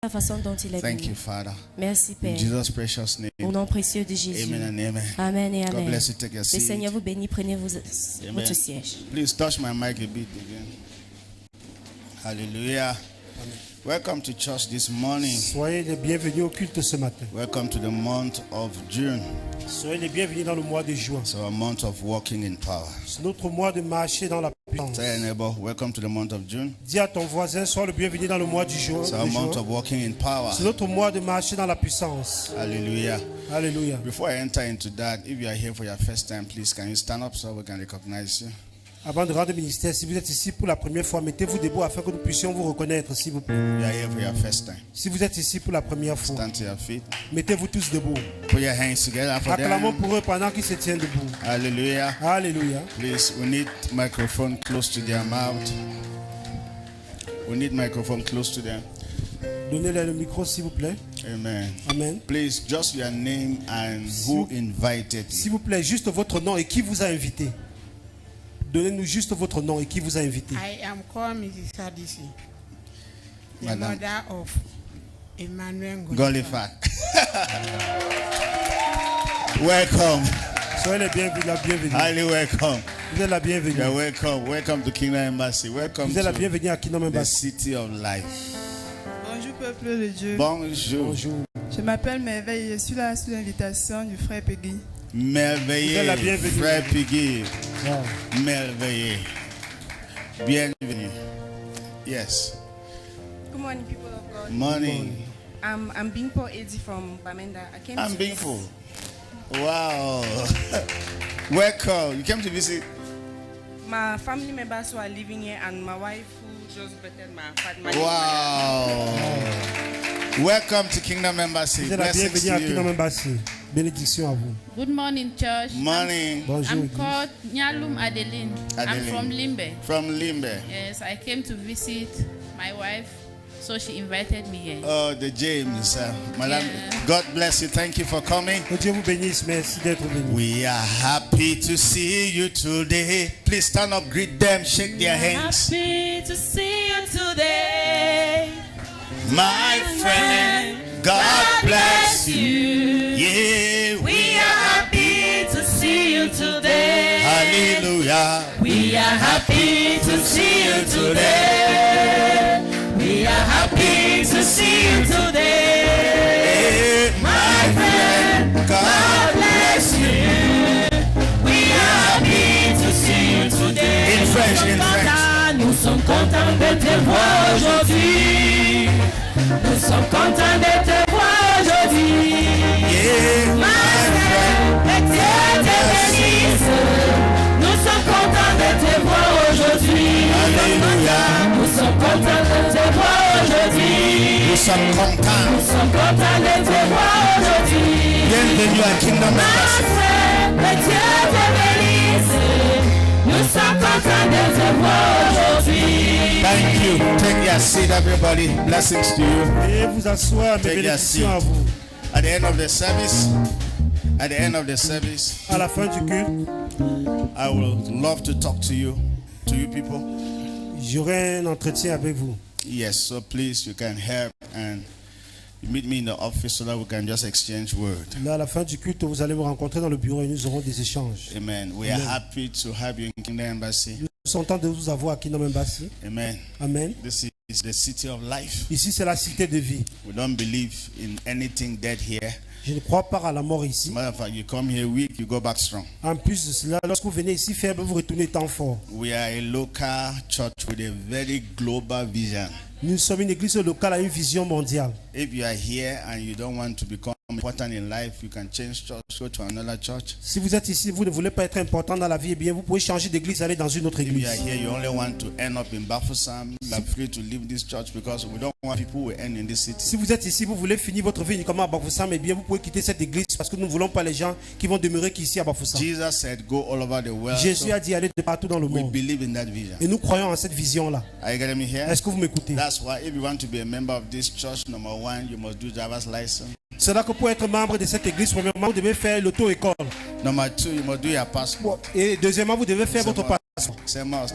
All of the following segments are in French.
La façon dont il est Thank venu. you, Father. Merci, Père. In Jesus' precious Au name. nom précieux de Jésus. Amen and amen. Amen et God amen. bless you. Take your Le seat. Seigneur vous bénisse. Prenez Amen. votre siège. Please touch my mic a bit again. Hallelujah. Welcome to church this morning. Soyez les bienvenus au culte ce matin. Welcome to the month of June. Soyez les bienvenus dans le mois de juin. So a month of walking in power. C'est notre mois de marcher dans la puissance. Say, neighbor, welcome to the month of June. Dis à ton voisin, sois le bienvenu dans le mois du juin. So a month of walking in power. C'est notre mois de marcher dans la puissance. Hallelujah. Alléluia. Before I enter into that, if you are here for your first time, please can you stand up so we can recognize you? Avant de rendre au ministère, si vous êtes ici pour la première fois, mettez-vous debout afin que nous puissions vous reconnaître, s'il vous plaît. You are here for your first time. Si vous êtes ici pour la première fois, Stand to your feet. mettez-vous tous debout. Put your hands together for Acclamons them. pour eux pendant qu'ils se tiennent debout. Hallelujah. Alléluia. Please, we need microphone close to their mouth. We need microphone close to them. Donnez-leur le micro, s'il vous plaît. Amen. Amen. Please, just your name and who invited you. S'il vous plaît, juste votre nom et qui vous a invité. Donnez-nous juste votre nom et qui vous a invité. I am called Mrs. Sadisi, the Madam. mother of Emmanuel Golifat. Welcome. Soyez les bienvenus, la bienvenue. Highly welcome. Vous êtes la bienvenue. You're welcome. Welcome to Kingdom Embassy. Welcome Vous êtes la to bienvenue à Kingdom the Embassy. city of life. Bonjour peuple de Dieu. Bonjour. Bonjour. Je m'appelle Merveille et je suis là sous l'invitation du frère Peggy. Merveilleux. Vous êtes la bienvenue. Frère Piggy. Wow. Merveilleux. Bienvenue. Yes. Good morning, people of God. Morning. I'm Bingpo Edi from Bamenda. I came I'm to being full. Wow. Welcome. You came to visit. my family members who are living here and my wife who just birthed my Wow. Welcome to Kingdom Embassy. Vous êtes la Blessings bienvenue à to Kingdom you. Embassy. Bénédiction à vous. Good morning, church. Morning. Bonjour. I'm Église. called Nyalum Adeline. I'm Adeline. from Limbe. From Limbe. Yes, I came to visit my wife, so she invited me here. Oh, the James. Madam, Yeah. God bless you. Thank you for coming. Que Dieu vous bénisse. Merci d'être venu. We are happy to see you today. Please stand up, greet them, shake their hands. Happy to see you today. My friend, God bless you. Yeah, We are happy to see you today. hallelujah. We are happy to see you today. We are happy to see you today. Yeah, my friend, God God bless you. We are happy to see you today. In French, in Nous sommes contents de te voir aujourd'hui. Nous sommes contents de te voir aujourd'hui. Yeah, My my friend, friend, que Dieu te bénisse. Nous sommes contents de te voir aujourd'hui. Hallelujah. Nous sommes contents de te voir aujourd'hui. nous sommes contents. Nous sommes contents de te voir aujourd'hui. Bienvenue à Kingdom My Embassy. friend, que Dieu te bénisse. Nous sommes contents de te voir aujourd'hui. Thank you. Take your seat, everybody. Blessings to you. Veuillez vous asseoir. Mes Take your bénédictions à seat. vous. At the end of the service, at the end of the service, À la fin du culte, I would love to talk to you people. j'aurai un entretien avec vous. Yes, so please, you can help and you meet me in the office so that we can just exchange word. Là, à la fin du culte, vous allez me rencontrer dans le bureau et nous aurons des échanges. Amen. We are happy to have you in Kingdom Embassy. Nous sommes contents de vous avoir à Kingdom Embassy. Amen. Amen. This is the city of life. Ici, c'est la cité de vie. We don't believe in anything dead here. Je ne crois pas à la mort As ici. a matter of fact, you come here weak, you go back strong. En plus de cela, lorsque vous venez ici faible, vous retournez étant fort. We are a local church with a very global vision. Nous sommes une église locale à une vision mondiale. If you are here and you don't want to become important in life, you can change church, go to another church. Si vous êtes ici, vous ne voulez pas être important dans la vie, eh bien, vous pouvez changer d'église, aller dans une autre If you église. are here, you only want to end up in Bafusam, you are free to leave this church because we don't want people who end in this city. Si vous êtes ici, vous voulez finir votre vie uniquement à Bafoussam, eh bien, vous pouvez quitter cette église parce que nous ne voulons pas les gens qui vont demeurer qu'ici à Bafoussam. Jesus said, go all over the world. Jésus So a dit aller de partout dans le we monde. believe in that vision. Et nous croyons en cette vision-là. Are you getting me here? Est-ce que vous m'écoutez? That's why if you want to be a member of this church, number one, you must do driver's license. C'est là que pour être membre de cette église, premièrement, vous devez faire l'auto-école. Number two, you must do your passport. Et deuxièmement, vous devez faire votre passeport. It's a must.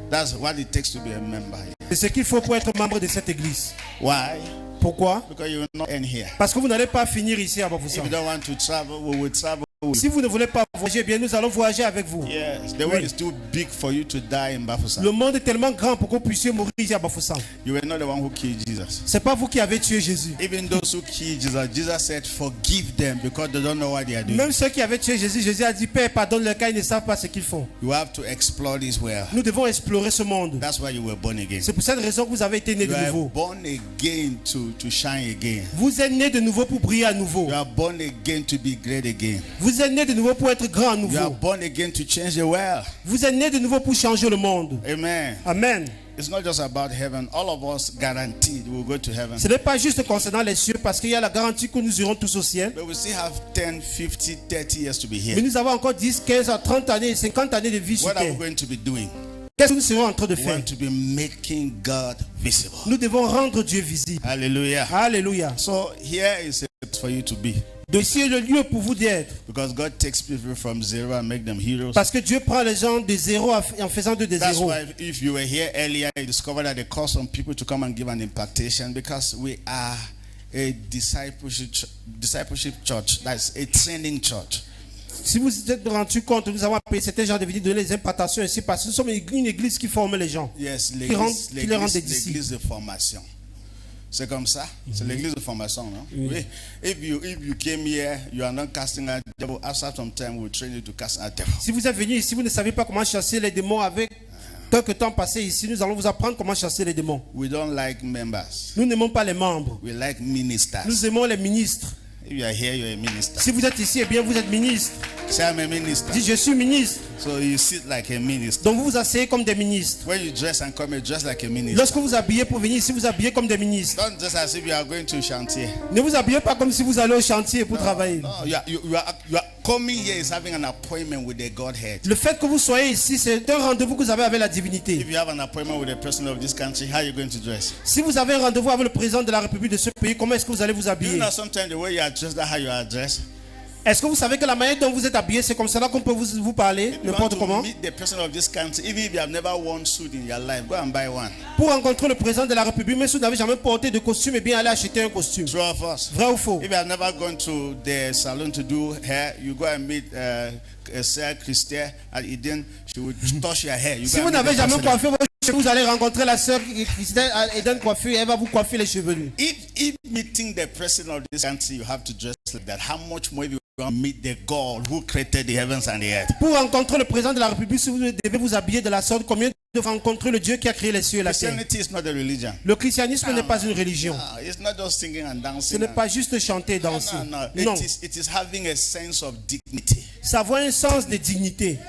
That's what it takes to be a member here. C'est ce qu'il faut pour être membre de cette église. Why? Pourquoi? Because you will not end here. Parce que vous n'allez pas finir ici à Bafoussam. If you don't want to travel, we will travel. Si vous ne voulez pas voyager, eh bien nous allons voyager avec vous. Yes, the world is too big for you to die in Bafoussam. Le monde est tellement grand pour que vous puissiez mourir ici à Bafoussam. You were not the one who killed Jesus. C'est pas vous qui avez tué Jésus. Even those who killed Jesus, Jesus said, "Forgive them because they don't know what they are doing." Même ceux qui avaient tué Jésus, Jésus a dit, Père, pardonne-leur car ils ne savent pas ce qu'ils font. You have to explore this world. Nous devons explorer ce monde. That's why you were born again. C'est pour cette raison que vous avez été né You de are nouveau. born again to shine again. Vous êtes né de nouveau pour briller à nouveau. You are born again to be great again. Vous êtes né de nouveau pour être grand à You are nouveau. born again to change the world. Vous êtes né de nouveau pour changer le monde. Amen. Amen. It's not just about heaven. All of us guaranteed we'll go to heaven. Ce n'est pas juste concernant les cieux parce qu'il y a la garantie que nous irons tous au ciel. But we still have 10, 50, 30 years to be Mais here. nous avons encore 10, 15, 30 années, 50 années de vie sur What are we terre. going to be doing? Qu'est-ce que nous serons en train de We faire? want to be making God visible. Nous devons rendre Dieu visible. Hallelujah. Alléluia. So here is a place for you to be. Donc ici est le lieu pour vous d'être. Because God takes people from zero and make them heroes. Parce que Dieu prend les gens de zéro en faisant d'eux des That's zéros. why if you were here earlier, you discovered that they call some people to come and give an impartation because we are a discipleship church. That's a training church. Si vous vous êtes rendu compte, nous avons appelé certains gens de venir donner les impartations ici parce que nous sommes une église qui forme les gens. Yes, Qui les rend des disciples. l'église de formation. C'est comme ça. C'est l'église de formation, non? Oui. If you came here, you are not casting out devil. After some time, we'll train you to cast out devil. Si vous êtes venu ici, vous ne savez pas comment chasser les démons avec quelques temps passé ici, nous allons vous apprendre comment chasser les démons. We don't like members. Nous n'aimons pas les membres. We like ministers. Nous aimons les ministres. If you are here, you're a minister. Si vous êtes ici, eh bien vous êtes ministre. Say I'm a minister. Dites je suis ministre. So you sit like a minister. Donc vous vous asseyez comme des ministres. When you dress and come, you dress like a minister. Lorsque vous habillez pour venir ici, vous habillez comme des ministres. Don't dress as if you are going to chantier. Ne vous habillez pas comme si vous allez au chantier pour travailler. No, you are coming here is having an appointment with the Godhead. Le fait que vous soyez ici, c'est un rendez-vous que vous avez avec la divinité. If you have an appointment with the president of this country, how are you going to dress? Si vous avez un rendez-vous avec le président de la République de ce pays, comment est-ce que vous allez vous Do you habiller? know sometimes the way you are dressed, that's how you are dressed? Est-ce que vous savez que la manière dont vous êtes habillé, c'est comme ça qu'on peut vous parler, If you want n'importe to comment? meet the president of this country, even if you have never worn suit in your life, go and buy one. Pour rencontrer le président de la République, même si vous n'avez jamais porté de costume, eh bien allez acheter un costume. True of us. Vrai ou faux? If you have never gone to the salon to do hair, you go and meet Sir Christian and Eden. She will touch your hair. You Si go vous and meet n'avez the jamais president. coiffé vos cheveux, vous allez rencontrer la sœur Christine Eden Coiffure, elle va vous coiffer les cheveux. If meeting the president of this country, you have to dress like that. How much more if you want to meet the God who created the heavens and the earth? Pour rencontrer le président de la République, si vous devez vous habiller de la sorte, combien de rencontrer le Dieu qui a créé les cieux et la terre? Christianity is not a religion. Le christianisme n'est pas une religion. No, it's not just singing and Ce dancing. n'est pas juste chanter et danser. No. Non, It is having a sense of dignity. ça a un sens de dignité.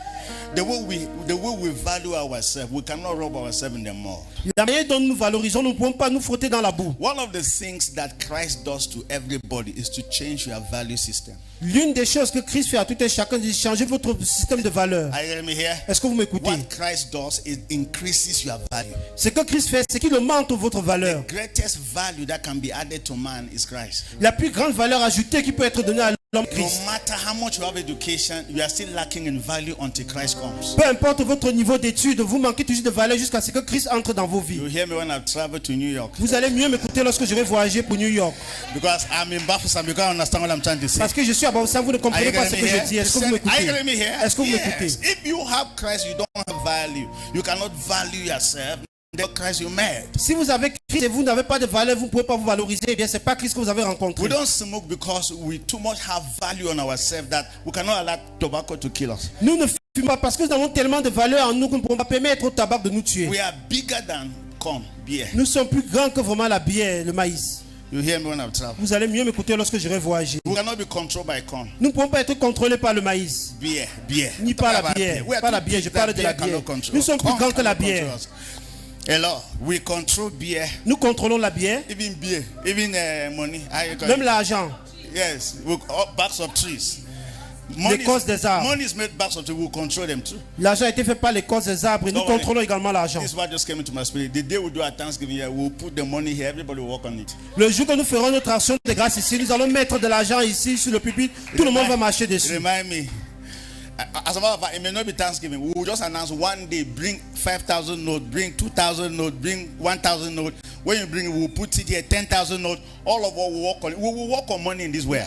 The way we value ourselves, we cannot rob ourselves in the mud. La manière dont nous valorisons, nous ne pouvons pas nous frotter dans la boue. One of the things that Christ does to everybody is to change your value system. L'une des choses que Christ fait à tout un chacun, c'est de changer votre système de valeurs. Are you hearing me here? Est-ce que vous m'écoutez? What Christ does is increases your value. Ce que Christ fait, c'est qu'il augmente votre valeur. The greatest value that can be added to man is Christ. La plus grande valeur ajoutée qui peut être donnée à l'homme No Christ. matter how much you have education, you are still lacking in value until Christ comes. Peu importe votre niveau d'études, vous manquez toujours de valeur jusqu'à ce que Christ entre dans vos vies. You hear me when I've traveled to New York. Vous allez mieux m'écouter lorsque je vais voyager pour New York. Because I'm in Bafoussam, you can't understand what I'm trying to say. Parce que je suis à Bafoussam, vous ne Are you comprenez pas ce getting que me je here? dis. Est-ce que vous Are you m'écoutez? getting me here? Est-ce que vous m'écoutez? Yes. If you have Christ, you don't have value. You cannot value yourself. The Christ you met. Si vous avez Christ et vous n'avez pas de valeur, vous ne pouvez pas vous valoriser. Eh bien, c'est pas Christ que vous avez rencontré. We don't smoke because we too much have value on ourselves that we cannot allow tobacco to kill us. Nous ne fumons pas parce que nous avons tellement de valeur en nous qu'on ne peut pas permettre au tabac de nous tuer. We are bigger than corn, beer. Nous sommes plus grands que vraiment la bière, le maïs. You hear me when I've traveled. Vous allez mieux m'écouter lorsque je vais voyager. We cannot be controlled by corn. Nous ne pouvons pas être contrôlés par le maïs. Beer. Ni par la bière. We are Pas too la bière, big je that parle de la beer bière. cannot control Nous us. sommes plus Corn grands que la cannot bière. control us. Hello, we control beer, Nous contrôlons la bière, even beer, even money. How you call même it? l'argent. Yes, we, backs of trees. L'écorce des arbres. Money is made backs of trees. We control them too. L'argent a été fait par l'écorce des arbres et nous Don't worry. contrôlons également l'argent. This is what just came into my spirit. The day we do our Thanksgiving here, we'll put the money here. Everybody will work on it. Le jour que nous ferons notre action de grâce ici, nous allons mettre de l'argent ici sur le pupitre. Tout le monde va marcher dessus. Remind me. As a matter of fact, it may not be Thanksgiving. We will just announce one day, bring 5,000 notes, bring 2,000 notes, bring 1,000 notes. When you bring it, we'll put it here, 10,000 notes. All of us will walk on it. We will walk on money in this way.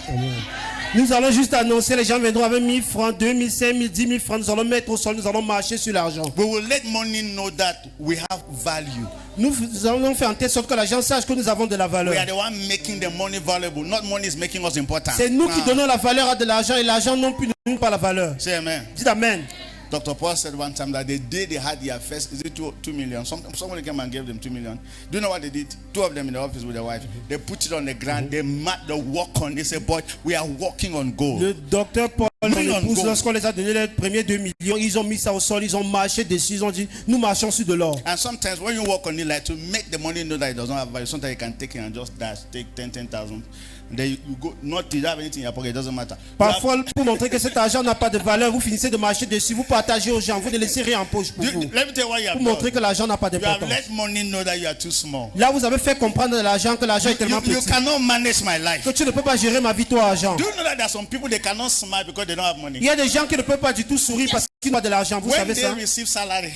Nous allons juste annoncer, les gens viendront avec 1000 francs, 2000, 5000, 10 000 francs. Nous allons mettre au sol, nous allons marcher sur l'argent. We will let money know that we have value. Nous allons faire en telle sorte que l'argent sache que nous avons de la valeur. We are the one making the money valuable. Not money is making us important. C'est nous qui donnons la valeur à de l'argent et l'argent non plus ne donne pas la valeur. Say amen. Dites amen. Dr. Paul said one time that the day they had their first, is it 2 million? Somebody came and gave them 2 million. Do you know what they did? 2 of them in the office with their wife. They put it on the ground. They walk on. They said, boy, we are walking on gold. Le docteur Paul, son épouse, lorsqu'on les a donné les premiers 2 millions, ils ont mis ça au sol, ils ont marché dessus, ils ont dit, nous marchons sur de l'or. And sometimes when you walk on it, like to make the money know that it doesn't have value, sometimes you can take it and just dash, take 10,000. Then you go, not to have anything in your pocket, it doesn't matter. Parfois, pour montrer que cet argent n'a pas de valeur, vous finissez de marcher dessus, vous partagez aux gens, vous ne laissez rien en poche pour vous. Let me tell you what you have Pour montrer que l'argent n'a pas You have d'importance. let money know that you are too small. Là, vous avez fait comprendre à l'argent que l'argent est tellement You petit. cannot manage my life. Que tu ne peux pas gérer ma vie, toi, argent. Do you know that there are some people they cannot smile because they don't have money? Il y a des gens qui ne peuvent pas du tout sourire parce qu'ils n'ont pas de l'argent. Vous When savez they ça? receive salary,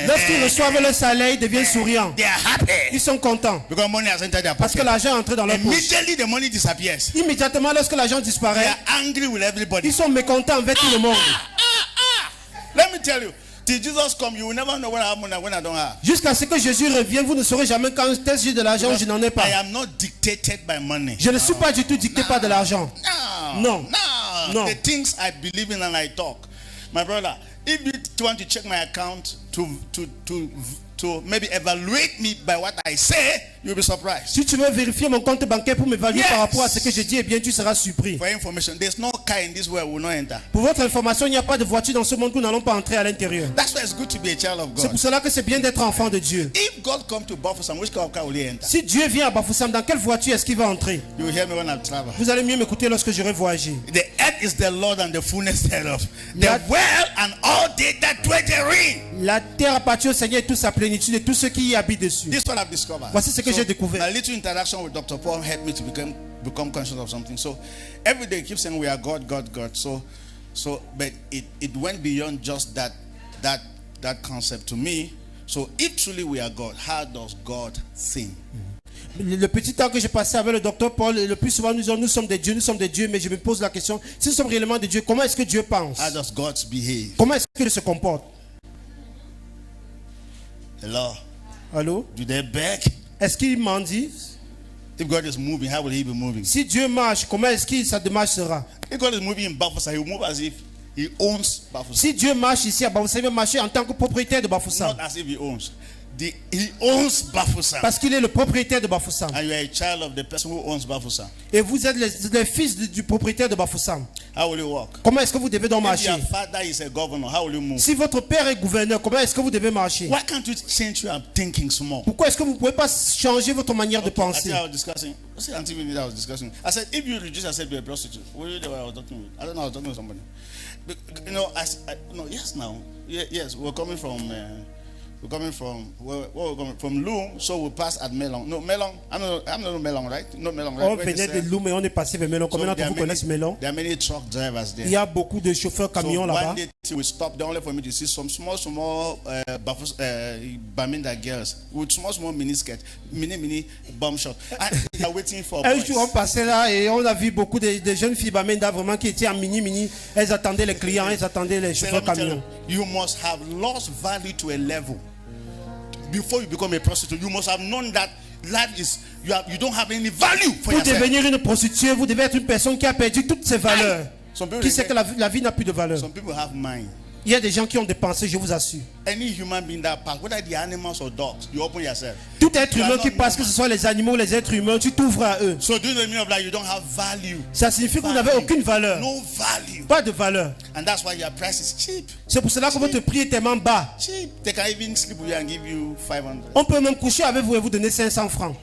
Lorsqu'ils reçoivent le salaire, ils deviennent souriants. they are happy Ils sont contents because money has entered their parce que pocket. l'argent est entré dans leur poche. Immediately the money disappears. Immédiatement, lorsque l'argent They disparaît, are angry with everybody. ils sont mécontents envers tout le monde. Let me tell you, till Jesus come, you will never know when I have money and when I don't have. Jusqu'à ce que Jésus revienne, vous ne saurez jamais quand est-ce que j'ai de l'argent ou je n'en ai pas. I am not dictated by money. Je ne suis pas du tout dicté par de l'argent. No. No. The things I believe in and I talk. My brother, if you want to check my account to maybe evaluate me by what I say, you'll be surprised. Si tu veux vérifier mon compte bancaire pour m'évaluer Yes. par rapport à ce que je dis, eh bien tu seras surpris. For information, there's no car in this world we will not enter. Pour votre information, il n'y a pas de voiture dans ce monde que nous n'allons pas entrer à l'intérieur. That's why it's good to be a child of C'est God. pour cela que c'est bien d'être enfant de Dieu. If God come to Bafoussam, which car will he enter? Si Dieu vient à Bafoussam, dans quelle voiture est-ce qu'il va entrer? You will hear me when I travel. Vous allez mieux m'écouter lorsque j'aurai voyagé. The earth is the Lord and the fullness thereof. The That- world and all they that dwell therein. La terre appartient au Seigneur et toute sa plénitude et tous ceux qui y habitent dessus. This is what I've discovered. Voici ce que j'ai découvert. A little interaction with Dr. Paul helped me to become conscious of something. So every day he keeps saying we are God, God, God. So but it went beyond just that concept to me. So if truly we are God, how does God think? Le petit temps que j'ai passé avec le docteur Paul, le plus souvent nous disons nous sommes des dieux, mais je me pose la question, si nous sommes réellement des dieux, comment est-ce que Dieu pense? How does God behave? Comment est-ce qu'il se comporte? Hello? Allô? Do they beg? Est-ce qu'il mendie? If God is moving, how will he be moving? Si Dieu marche, comment est-ce que sa démarche sera? If God is moving in Bafoussam, he will move as if he owns Bafoussam. Si Dieu marche ici à Bafoussam, il va marcher en tant que propriétaire de Bafoussam. Not as if he owns. He owns Bafoussam. Parce qu'il est le propriétaire de Bafoussam. And you are a child of the person who owns Bafoussam. Et vous êtes les fils du propriétaire de Bafoussam. How will you walk? Comment est-ce que vous devez donc If marcher? your father is a governor, how will you move? Si votre père est gouverneur, comment est-ce que vous devez marcher? Why can't you change your thinking small? Pourquoi est-ce que vous ne pouvez pas changer votre manière de I penser? was discussing. I said, Auntie Vinny, I was discussing. I said, if you reduce yourself to a prostitute, what do you know I was talking with? I don't know, I was talking with somebody. But, you know, no, yes, now. Yes, we're coming from where we're coming from Loom, so we pass at Melon. No, Melon. I'm not Melon, right? No Melon, right? On venait de Loum et on est passé vers Melon. Combien d'entre vous connaissent Melon? There are many truck drivers there. Il y a beaucoup de chauffeurs camions là-bas. One day we stopped there only for me to see some small Baminda girls with small mini skirt, mini bomb shot. And they are waiting for Un boys. jour on passait là et on a vu beaucoup de jeunes filles Bamenda vraiment qui étaient en mini. Elles attendaient les clients, elles attendaient les So chauffeurs let me tell camions. you must have lost value to a level before you become a prostitute. You must have known that life is you don't have any value for Pour yourself. devenir une prostituée, vous devez être une personne qui a perdu toutes ses valeurs. Some people, Qui sait que la vie n'a plus de valeur. some people have mind. Il y a des gens qui ont des pensées, je vous assure. Any human being that pass, whether the animals or dogs, you open yourself. Tout être You are humain not qui passe, que ce soit les animaux ou les êtres humains, tu t'ouvres à eux. So do you know the meaning of that? You don't have value. Ça signifie que vous n'avez aucune valeur. No value. Pas de valeur. And that's why your price is cheap. C'est pour cela que votre prix est tellement bas. Cheap. They can even sleep with you and give you 500. On peut même coucher avec vous et vous donner 500 francs.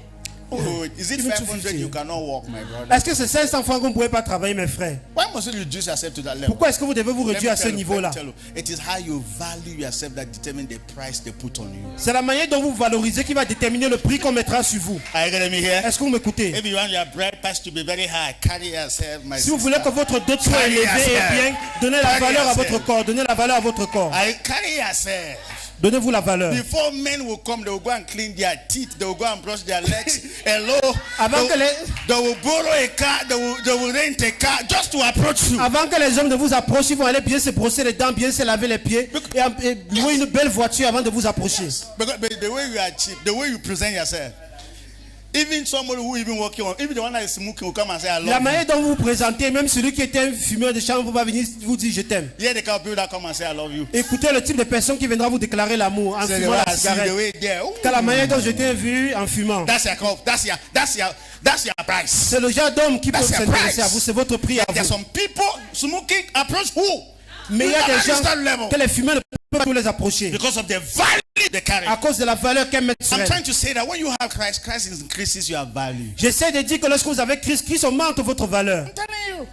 Oh, is it Even 500 250. you cannot walk, my brother? Est-ce que c'est 500 francs qu'on ne pourrait pas travailler, mes frères? Why must you reduce yourself to that level? Pourquoi est-ce que vous devez vous Let me réduire à ce tell you, niveau-là? let me tell you, it is how you value yourself that determine the price they put on you. C'est la manière dont vous valorisez qui va déterminer le prix qu'on mettra sur vous. Are you getting me here? Est-ce que vous m'écoutez? If you want your bread price to be very high, carry yourself, my Si vous sister. voulez que votre dot soit élevée et bien, donnez la Carry valeur à yourself. votre corps. Donnez la valeur à votre corps. I carry yourself. Donnez-vous la valeur. Before men will come, they will go and clean their teeth. They will go and brush their legs. Hello. Avant que les... They will borrow a car. They will rent a car just to approach you. Avant que les hommes ne vous approchent, ils vont aller bien se brosser les dents, bien se laver les pieds et louer une belle voiture avant de vous approcher. But the way you are cheap, the way you present yourself. Even somebody who even working on, even the one that is smoking will come and say, I love La you. manière dont vous vous présentez, même celui qui était un fumeur de chambre va venir vous dire je t'aime. Yeah, the kind of people that come and say, I love you. Écoutez le type de personne qui viendra vous déclarer l'amour en Say, the fumant way la I see the cigarette. way there. Ooh. Car la manière dont je t'ai vu en fumant, That's your price. c'est le genre d'homme qui peut That's your s'intéresser price. à vous, c'est votre prix à There are vous. some people smoking approach who? Mais il y a des gens level. que les fumeurs ne peuvent pas tous les approcher Because of the value they carry. à cause de la valeur qu'elles mettent sur I'm elles. trying to say that when you have Christ, Christ increases your value. J'essaie de dire que lorsque vous avez Christ, Christ augmente votre valeur. I'm telling you.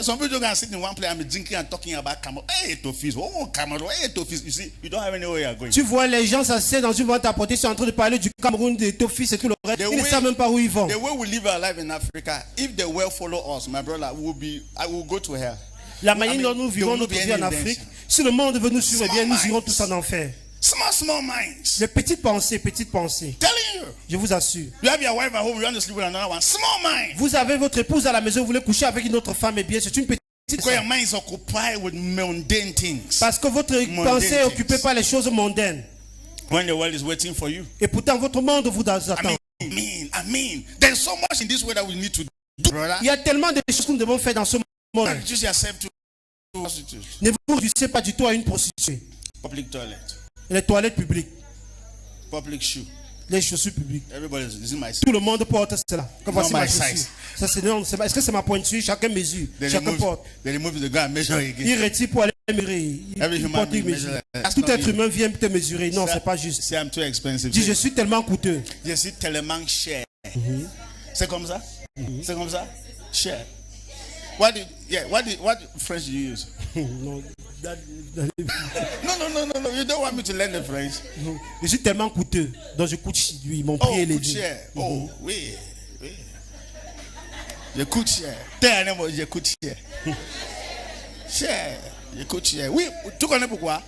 Some people can sit in one place and be drinking and talking about Cameroon. Hey, Tofis. Oh, Cameroon. Hey, Tofis. You see, you don't have anywhere you're going. Tu vois les gens s'asseoir dans une vente à porter, ils sont en train de parler du Cameroun, de Tofis et tout le reste. Ils ne savent même pas où ils vont. The way we live our life in Africa, if the world follow us, my brother, I will go to hell. La manière dont nous there vivons will notre be vie en any Afrique, invention. si le monde veut nous suivre, eh bien nous Small irons minds. tous en enfer. Small minds. Les petites pensées, petites pensées. Telling you. Je vous assure. You have your wife at home, you want to sleep with another one. Small mind. Vous avez votre épouse à la maison, vous voulez coucher avec une autre femme, eh bien c'est une petite. Because your mind is occupied with mundane things. Parce que votre pensée est occupée par les choses mondaines. When the world is waiting for you. Et pourtant votre monde vous attend. I mean, there's so much in this way that we need to do, brother. Il y a tellement de choses que nous devons faire dans ce monde. Reduce yourself to prostitute. Ne vous réduisez pas du tout à une prostituée. Public toilet. Les toilettes publiques, Public shoe. les chaussures publiques. Everybody is in my Tout le monde porte cela. Comme voici Not ma my chaussure. size. Ça, c'est non, est-ce que c'est ma pointure? Chacun mesure. Chacun porte. They remove the gun, measure again. Il retire pour aller mesurer. Every Il human porte, il being mesure. measure. That's Tout not être it. humain vient te mesurer. Non, c'est pas juste. See, I'm too expensive. Dis, je suis tellement coûteux. Je suis tellement cher. C'est comme ça? C'est comme ça? Cher. What French do you use? Non, No. You don't want me to learn the French. je suis tellement coûteux. Donc je coûte lui. Mon prix Oh, est coûte élevé. cher. Oh, oui. Je coûte cher. Dernièrement, je coûte cher. Cher. Je coûte cher. Oui, tu connais pourquoi?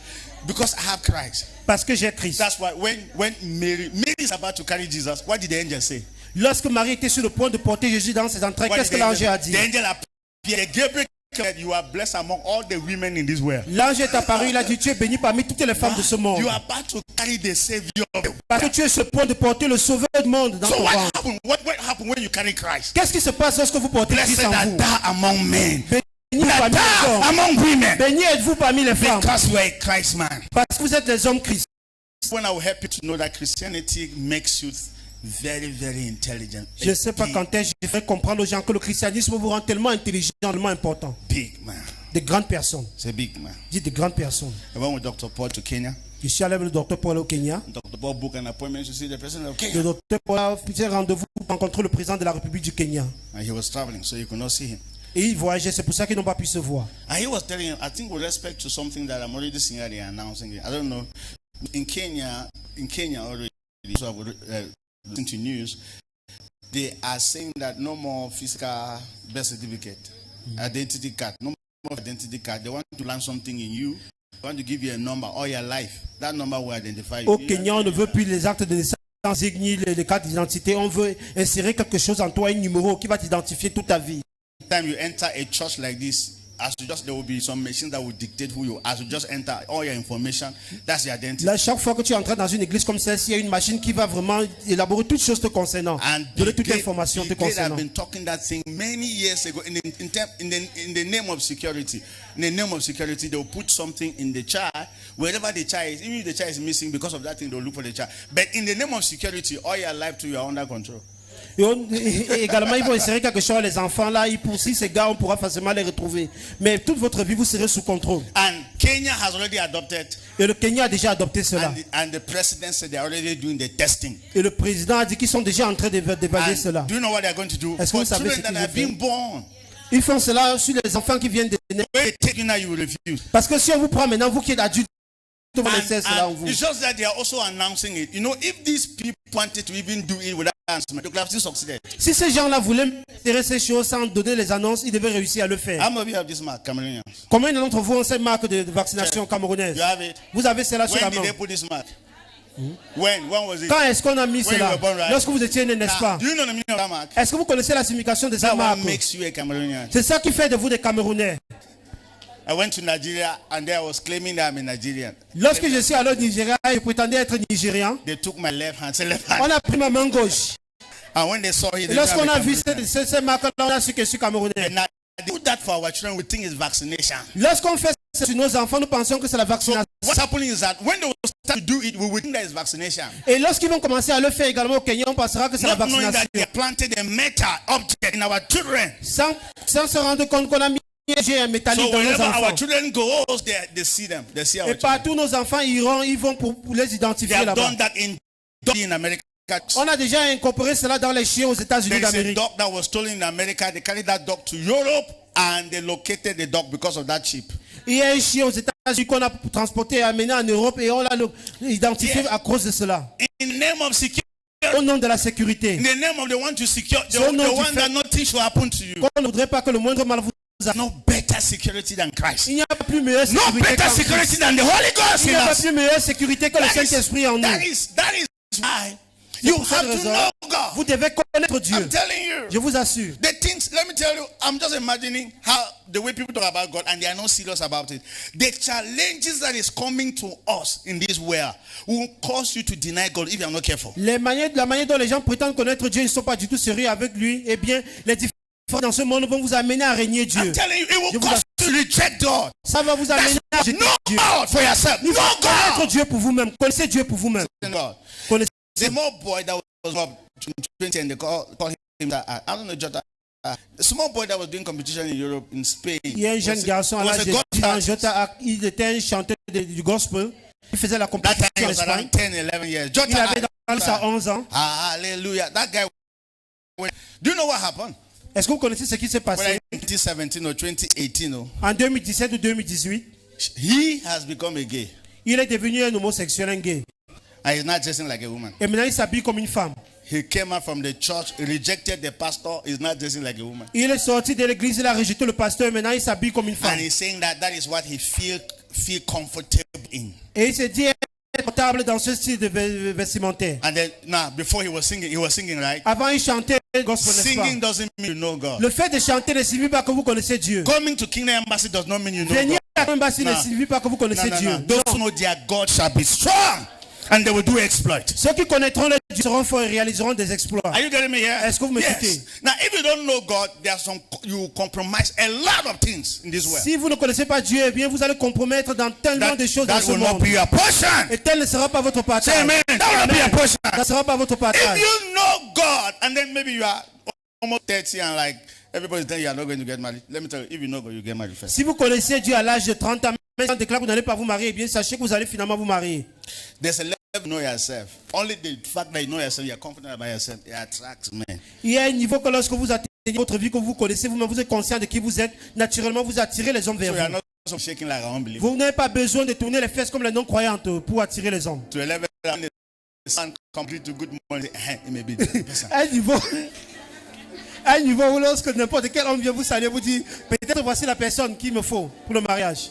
Because I have Christ. Parce que j'ai Christ. That's why when Mary is about to carry Jesus, what did the angel say? Lorsque Marie était sur le point de porter Jésus dans ses entrailles, What qu'est-ce did que l'ange a dit? The angel appeared. Gabriel said, "You are blessed among all the women in this world." L'ange est apparu, il a dit, tu es béni parmi toutes les femmes de ce monde. You are about to carry the Savior. Parce que tu es sur le point de porter le sauveur du monde dans So ton what ventre. happened? What happened when you carry Christ? Qu'est-ce qui se passe lorsque vous portez Christ Blessed en are vous? thou among men. Béni parmi les hommes. Among women. Béni êtes-vous parmi les femmes. Because you are a Christ man. Parce que vous êtes des hommes Christ. When I will help you to know that Christianity makes you very, very intelligent. Je ne sais pas quand est-ce que je vais comprendre aux gens que le christianisme vous rend tellement intelligent, tellement important. Big man. De grandes personnes. C'est big man. Dites de grandes personnes. I went with Dr. Paul to Kenya. Je suis allé avec le docteur Paul au Kenya. Dr. Paul booked an appointment to see the president of Le Kenya. docteur Paul a fait rendez-vous pour rencontrer le président de la République du Kenya. And he was traveling, so you could not see him. Et il voyageait, c'est pour ça qu'ils n'ont pas pu se voir. And he was telling him, I think with respect to something that I'm already seeing they are announcing it. I don't know. In Kenya already, so I would listen to news. They are saying that no more physical birth certificate, identity card, no more identity card. They want to learn something in you. They want to give you a number all your life. That number will identify you. Au Kenya, on ne veut plus les actes de naissance, ni les cartes d'identité. On veut insérer quelque chose en toi, un numéro qui va t'identifier toute ta vie. Time you enter a church like this, there will be some machine that will dictate who you are. As you just enter all your information, that's your identity. Là, chaque fois que tu entres dans une église comme celle-ci, il y a une machine qui va vraiment élaborer toutes choses te concernant, donner toute l'information te concernant. I've been talking that thing many years ago. In the name of security, they will put something in the child wherever the child is. Even if the child is missing, because of that thing, they'll look for the child. But in the name of security, all your life you are under control. Et également, ils vont insérer quelque chose. Les enfants là, ils poursuivent ces gars, on pourra facilement les retrouver. Mais toute votre vie, vous serez sous contrôle. And Kenya has already adopted. Et le Kenya a déjà adopté cela. And the president said they are already doing the testing. Et le président a dit qu'ils sont déjà en train d'évaluer cela. Do you know what they are going to do? Est-ce que vous savez ce Children qu'ils that have been born. Ils font cela sur les enfants qui viennent de naître. When they take you now, you will refuse. Parce que si on vous prend maintenant, vous qui êtes adulte, laisser cela en vous. It's just that they are also announcing it. You know, if these people wanted to even do it without announcement, they could have still succeeded. Si ces gens-là voulaient faire ces choses sans donner les annonces, ils devaient réussir à le faire. How many of you have this mark, Cameroonians? Combien d'entre vous ont cette marque de vaccination camerounaise? You have it? Vous avez cela sur la When did main. they put this mark? When was it? Quand est-ce qu'on a mis When you cela? were born, right? Lorsque vous étiez né, n'est-ce Now, pas? do you know the meaning of that mark? Est-ce que vous connaissez la signification de cette That marque? one makes you a Cameroonian. C'est ça qui fait de vous des Camerounais. I went to Nigeria and there I was claiming that I'm a Nigerian. Lorsque je suis allé au Nigeria, je prétendais être Nigérian. They took my left hand, say left hand. On a pris ma main gauche. And when they saw it, Et they lorsqu'on said, a I'm a vu Cameroonian. ces marques-là, on a su que je suis Camerounais. Now, they do that for our children, we think it's vaccination. Lorsqu'on fait ça sur nos enfants, nous pensons que c'est la So vaccination. what's happening is that when they will start to do it, we will think that it's vaccination. Et lorsqu'ils vont commencer à le faire également au Kenya, on pensera que c'est la Not knowing that vaccination. they have planted a metal object in our children. Sans se rendre compte qu'on a mis un métallique So dans nos wherever our enfants. children go, they see them. They see our Et children. partout nos enfants iront, ils vont pour les They identifier have là-bas. done that in America. On a déjà incorporé cela dans les chiens aux États-Unis There is a d'Amérique. dog that was stolen in America. They carried that dog to Europe and they located the dog because of that chip. Il y a un chien aux États-Unis qu'on a transporté et amené en Europe et on l'a identifié Yeah. à cause de cela. In the name of security, Au nom de la sécurité. in the name of the one to secure, the So no one defense- that nothing should happen to you. On ne voudrait pas que le moindre mal vous arrive. No better security than Christ. Il n'y a pas plus meilleure No sécurité better qu'en security Christ. than the Holy Ghost Il n'y in a pas us. plus meilleure sécurité que le Saint-Esprit en nous. That is why C'est you pour cette have to raison, know God. vous devez connaître Dieu. I'm telling you. Je vous assure. The things, let me tell you, I'm just imagining how the way people talk about God and they are not serious about it. The challenges that is coming to us in this world will cause you to deny God if you are not careful. La manière dont les gens prétendent connaître Dieu, ils ne sont pas du tout sérieux avec lui. Eh bien, les différences dans ce monde vont vous amener à régner Dieu. I'm telling you, it Je will vous cause you to reject God. Ça va vous amener à rejeter Know Dieu. God for yourself. Il Know faut connaître God. Dieu pour vous-même. Connaissez Dieu pour vous-même. God. Connaissez. The small boy that was up to 20 and they call him that. I don't know, Jota. The small boy that was doing competition in Europe, in Spain. Il y a un jeune garçon à was l'âge a de God 10 ans, artist. Jota, il était un chanteur du gospel. Il faisait la That compétition time he en was Espagne. around 10, 11 years. Il Jota. avait dans ça 11 ans. Hallelujah. That guy. Do you know what happened? Est-ce que vous connaissez ce qui s'est Whether passé in 2017 or 2018, en 2017 ou 2018? he has become a gay. Il est devenu un homosexuel, un gay. And he's not dressing like a woman. Et maintenant, il s'habille comme une femme. He came out from the church, rejected the pastor, he's not dressing like a woman. Il est sorti de l'église, il a rejeté le pasteur. Maintenant, il s'habille comme une femme. And he's saying that that is what he feel comfortable in. Et il s'est dit être confortable dans ce style de vestimentaire. And then now, before he was singing, right? Avant, il chantait le gospel, n'est-ce Singing pas? doesn't mean you know God. Le fait de chanter ne signifie pas que vous connaissez Dieu. Coming to Kingdom Embassy does not mean you know Venir God. à l'embassy ne Non. signifie pas que vous connaissez No, no, Dieu. no. Those who know their God shall be strong and they will do exploit. Ceux qui connaîtront le Dieu seront forts et réaliseront des exploits. Are you getting me here? Est-ce que vous m'écoutez? Yes. Now, if you don't know God, you compromise a lot of things in this world. Si vous ne connaissez pas Dieu, eh bien vous allez compromettre dans tellement de choses dans That ce will not monde. be your portion. Et tel ne sera pas votre Say partage. amen. That will not be your portion. Ça ne sera pas votre If partage. you know God and then maybe you are almost 30 and like everybody's telling you are not going to get married, let me tell you, if you know God, you get married first. Si vous connaissez Dieu à l'âge de 30 ans, mais on déclare que vous n'allez pas vous marier, eh bien sachez que vous allez finalement vous marier. There's a level you know yourself. Only the fact that you know yourself, you're confident about yourself, it attracts men. Il y a un niveau que lorsque vous atteignez votre vie, que vous connaissez vous-même, vous êtes conscient de qui vous êtes, naturellement vous attirez les hommes So vers you are vous. not so shaking like an unbeliever. Vous n'avez pas besoin de tourner les fesses comme les non-croyantes pour attirer les hommes. To a level that when the sun complete to good morning, it may be the person. À un niveau où lorsque n'importe quel homme vient vous saluer, vous dit peut-être voici la personne qu'il me faut pour le mariage.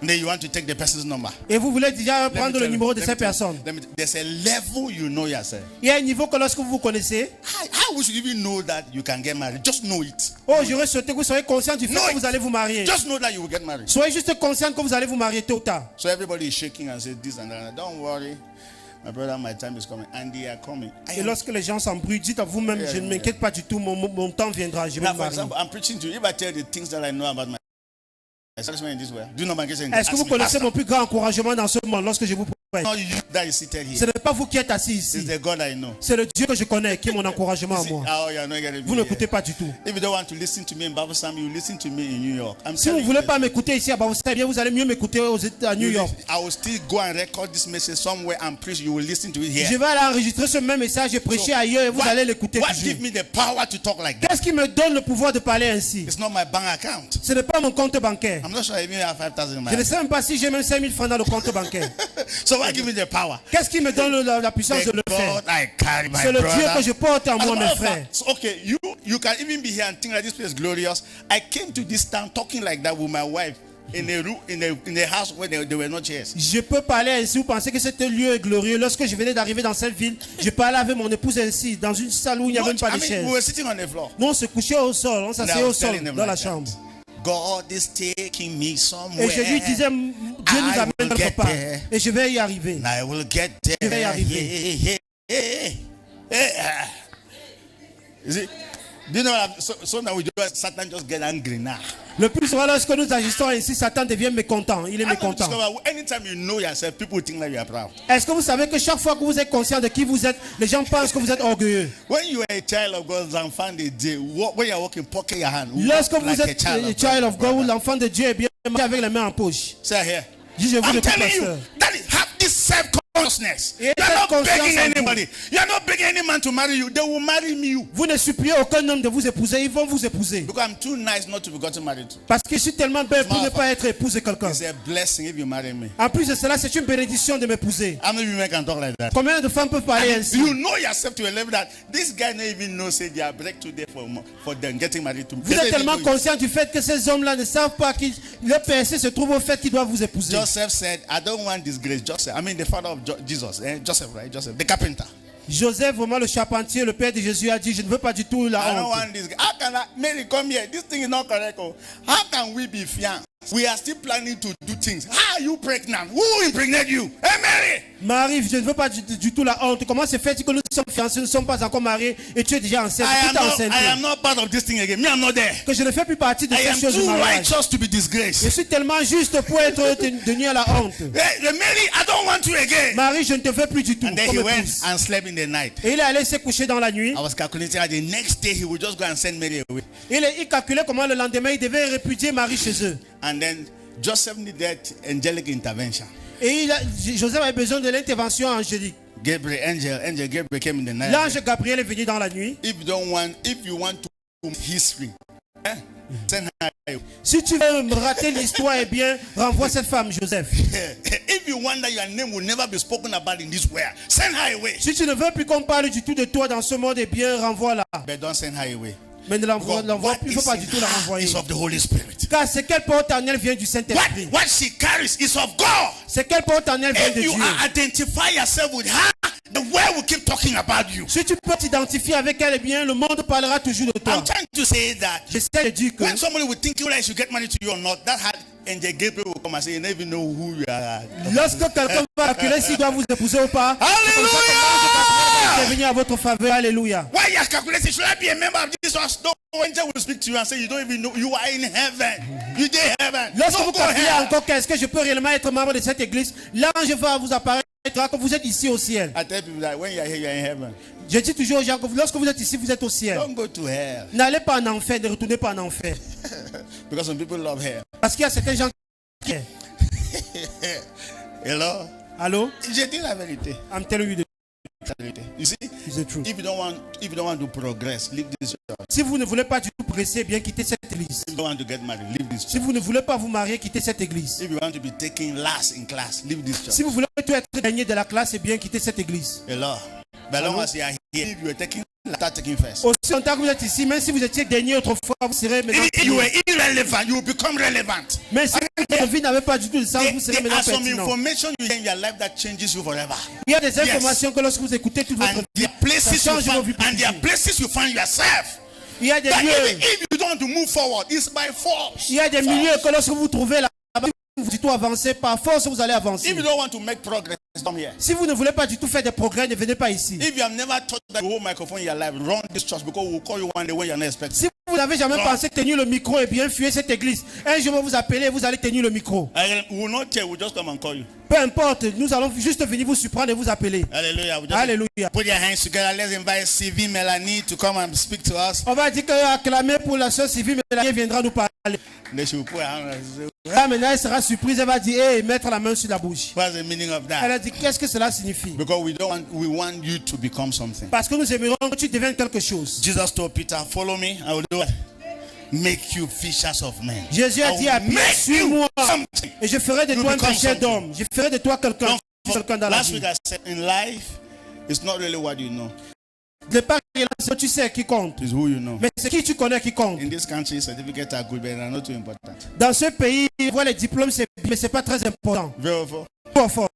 And then you want to take the person's number. Et vous voulez déjà Let me prendre tell le you, numéro de let me cette tell you, personne. There's a level you know yourself. Il y a un niveau que lorsque vous vous connaissez, How we should even know that you can get married? Just know it. oh j'aurais souhaité que vous soyez conscient du fait No, que vous allez vous marier. Just know that you will get married. Soyez juste conscient que vous allez vous marier tôt ou tard. So everybody is shaking and say this and that. Don't worry, my brother, my time is coming, and they are coming. Et lorsque les gens s'embrouillent, dites à vous-même, Yeah, je ne yeah. m'inquiète pas du tout, mon temps viendra, je vais Now, me for marier. example, I'm preaching to you. If I tell you the things that I know about my in this way, do you know my case? Est-ce que vous connaissez mon plus grand encouragement dans ce monde lorsque je vous Not you that is seated Ce here. n'est pas vous qui êtes assis It's ici. the God I know. C'est le Dieu que je connais qui est mon encouragement à See, moi. oh, you're not getting Vous me n'écoutez here. pas du tout. If you don't want to listen to me in Bible Psalm, you listen to me in New York. I'm Si vous ne telling voulez you. pas m'écouter ici à Bavoussa, eh bien vous allez mieux m'écouter à New York. I will still go and record this message somewhere and preach. You will listen to it here. Je vais aller enregistrer ce même message et prêcher ailleurs et vous allez l'écouter what toujours. give me the power to talk like that? Qu'est-ce qui me donne le pouvoir de parler ainsi? It's not my bank account. Ce n'est pas mon compte bancaire. I'm not sure I even have 5,000 in my Je ne account. sais même pas si j'ai même 5000 francs dans le compte bancaire. So what give me the power? Qu'est-ce qui me donne la puissance The de le faire? God I carry, my C'est le Dieu brother. que je porte en As a moi, matter mes of frères. fact, okay, you can even be here and think that this place is glorious. I came to this town talking like that with my wife in a room in a house where there were no chairs. Je peux parler ainsi. Vous pensez que ce lieu est glorieux? Lorsque je venais d'arriver dans cette ville, je parlais avec mon épouse ainsi, dans une salle où il n'y avait même pas de chaises. We were sitting on the floor. Nous, on se couchait au sol, on And I s'asseyait au was sol telling them dans la like that. chambre. God is taking me somewhere. Et je lui disais, Dieu nous I amène will quelque get part. there. Et je vais y arriver. And I will get there. Je vais y arriver. You see? Do you know what so now Satan just get angry now. Le plus souvent, lorsque nous agissons ici, Satan devient mécontent. Il est I want to mécontent. discover, anytime you know yourself, people think that you are proud. Est-ce que vous savez que chaque fois que vous êtes conscient de qui vous êtes, les gens pensent que vous êtes orgueilleux? When you are a child of God and find a day, when you are walking, pocket your hand. Lorsque Walk vous like êtes a le child of God, l'enfant de Dieu est bien avec les mains en poche. Say here. Dis, je vous I'm le dis, telling you, pasteur. that is, have this self-consciousness. Et You are cette not conscience begging en vous. anybody. You are not begging any man to marry you. They will marry me. Vous ne suppliez aucun homme de vous épouser, ils vont vous épouser. Because I'm too nice not to be gotten married to. Parce que je suis tellement belle pour ne pas être épouse de quelqu'un. It's a blessing if you marry me. En plus de cela, c'est une bénédiction de m'épouser. How many women can talk like that? Combien de femmes peuvent parler ainsi? You know yourself to a level that this guy don't even know say they are breakthrough there for them getting married to me. Vous êtes tellement conscient du fait que ces hommes-là ne savent pas que le péché se trouve au fait qu'ils doivent vous épouser. Joseph said, I don't want disgrace. Joseph, I mean the father of Jesus. Joseph, right? Joseph, the carpenter. Joseph, vraiment le charpentier, le père de Jésus, a dit, je ne veux pas du tout I la don't honte. want this. How can Mary come here? This thing is not correct. Oh. How can we be fiancés? We are still planning to do things. How are you pregnant? Who impregnated you? Hey, Mary! Marie, je ne veux pas du tout la honte. Comment se fait-il que nous sommes fiancés, nous ne sommes pas encore mariés et tu es déjà enceinte? I am not part of this thing again. Me, I'm not there. Que je ne fais plus partie de I ces am choses du too mariage. righteous to be Je disgraced. suis tellement juste pour être tenu à la honte. Hey, Mary, I don't want you again. Marie, je ne te veux plus du tout. And then he Comme went épouse. and slept in the night. Et il est allé se coucher dans la nuit. I was calculating that the next day he would just go and send Mary away. Il calculait comment le lendemain il devait répudier Marie chez eux. And then Joseph needed angelic intervention. Et Joseph avait besoin de l'intervention angélique. Angel Gabriel came in the night. L'ange Gabriel est venu dans la nuit. If you want to history, send her. Si tu veux me rater l'histoire, eh bien, renvoie cette femme, Joseph. If you want that your name will never be spoken about in this world, send her away. Si tu ne veux plus qu'on parle du tout de toi dans ce monde, eh bien, renvoie-la. But don't send her away. Mais ne l'envoie, il ne faut pas du tout la renvoyer. Is of the Holy Spirit. Car c'est quelle porte en elle vient du Saint-Esprit. What she carries is of God. C'est quelle porte en elle vient de If you Dieu. identify yourself with her, the world will keep talking about you. Si tu peux t'identifier avec elle, eh bien, le monde parlera toujours de toi. I'm trying to say that J'essaie de dire que when somebody will think whether I should get married to you or not, that had Angel Gabriel will come and say, you never even know who you are. lorsque quelqu'un va calculer s'il doit vous épouser ou pas, c'est venu à votre faveur. Alléluia. Why you are calculating? Should I be a member of this church? No angel will speak to you and say, you don't even know you are in heaven. You in heaven. Lorsque No, vous go calculez ahead. encore qu'est-ce que je peux réellement être membre de cette église, l'ange va vous apparaître quand vous êtes ici au ciel. I tell people that when you are here, you are in heaven. Je dis toujours aux gens que lorsque vous êtes ici, vous êtes au ciel. Don't go to hell. N'allez pas en enfer, ne retournez pas en enfer. Because some people love hell. Parce qu'il y a certains gens qui... Hello? Allô? J'ai dit la vérité. I'm telling you the You see, is the truth. if you don't want to progress, leave this church. Si vous ne voulez pas du tout progresser, eh bien quittez cette église. If you don't want to get married, leave this Si church. vous ne voulez pas vous marier, quittez cette église. If you want to be taken last in class, leave this church. Si vous voulez tout être dernier de la classe, eh bien quittez cette église. Hello? But long as you are here, if you are taking, start taking first. Aussi longtemps que vous êtes ici, même si vous étiez dernier autrefois, vous serez maintenant. If you were irrelevant, you will become relevant. Mais si votre vie n'avait pas du tout de sens, vous serez There maintenant are some pertinent. information you hear in your life that changes you forever. Il y a des informations que lorsque vous écoutez toute votre And vie, there are places ça change vos vies. you find yourself. Il y a des That lieux, even if you don't want to move forward, it's by force. il y a des milieux que lorsque vous trouvez là-bas, vous dites tout avancer, par force vous allez avancer. If you don't want to make progress, come here. Si vous ne voulez pas du tout faire des progrès, ne venez pas ici. If you have never thought that you hold microphone in your life, run this church because we'll call you one day when you're not expecting. Si vous n'avez jamais pensé tenir le micro et bien fuir cette église, un jour on va vous appeler et vous allez tenir le micro. We will not tell, we'll just come and call you. Peu importe, nous allons juste venir vous surprendre et vous appeler. Hallelujah. We just Alléluia. put your hands together. Let's invite Sylvie Melanie to come and speak to us. On va dire que acclamer pour la sœur Sylvie, mais elle viendra nous parler. Then she will put her hand on us. Là maintenant elle sera surprise, elle va dire hey, mettre la main sur la bouche. What's the meaning of Elle that? a dit qu'est-ce que cela signifie? Because we want you to become something. Parce que nous aimerons que tu deviennes quelque chose. Jesus told Peter, follow me. I will do what? Make you fishers of men. Jésus a I dit à will Pierre, make suis-moi you something. et je ferai de You toi un become pêcheur something. d'hommes. Je ferai de toi quelqu'un dans la Last vie. week I said, in life, it's not really what you know. De part ce que tu sais qui compte. It's who you know. Mais c'est qui tu connais qui compte. In this country, certificates are good, but they're not too important. Dans ce pays, voir les diplômes, c'est bien, mais c'est pas très important. Very far. Trop fort.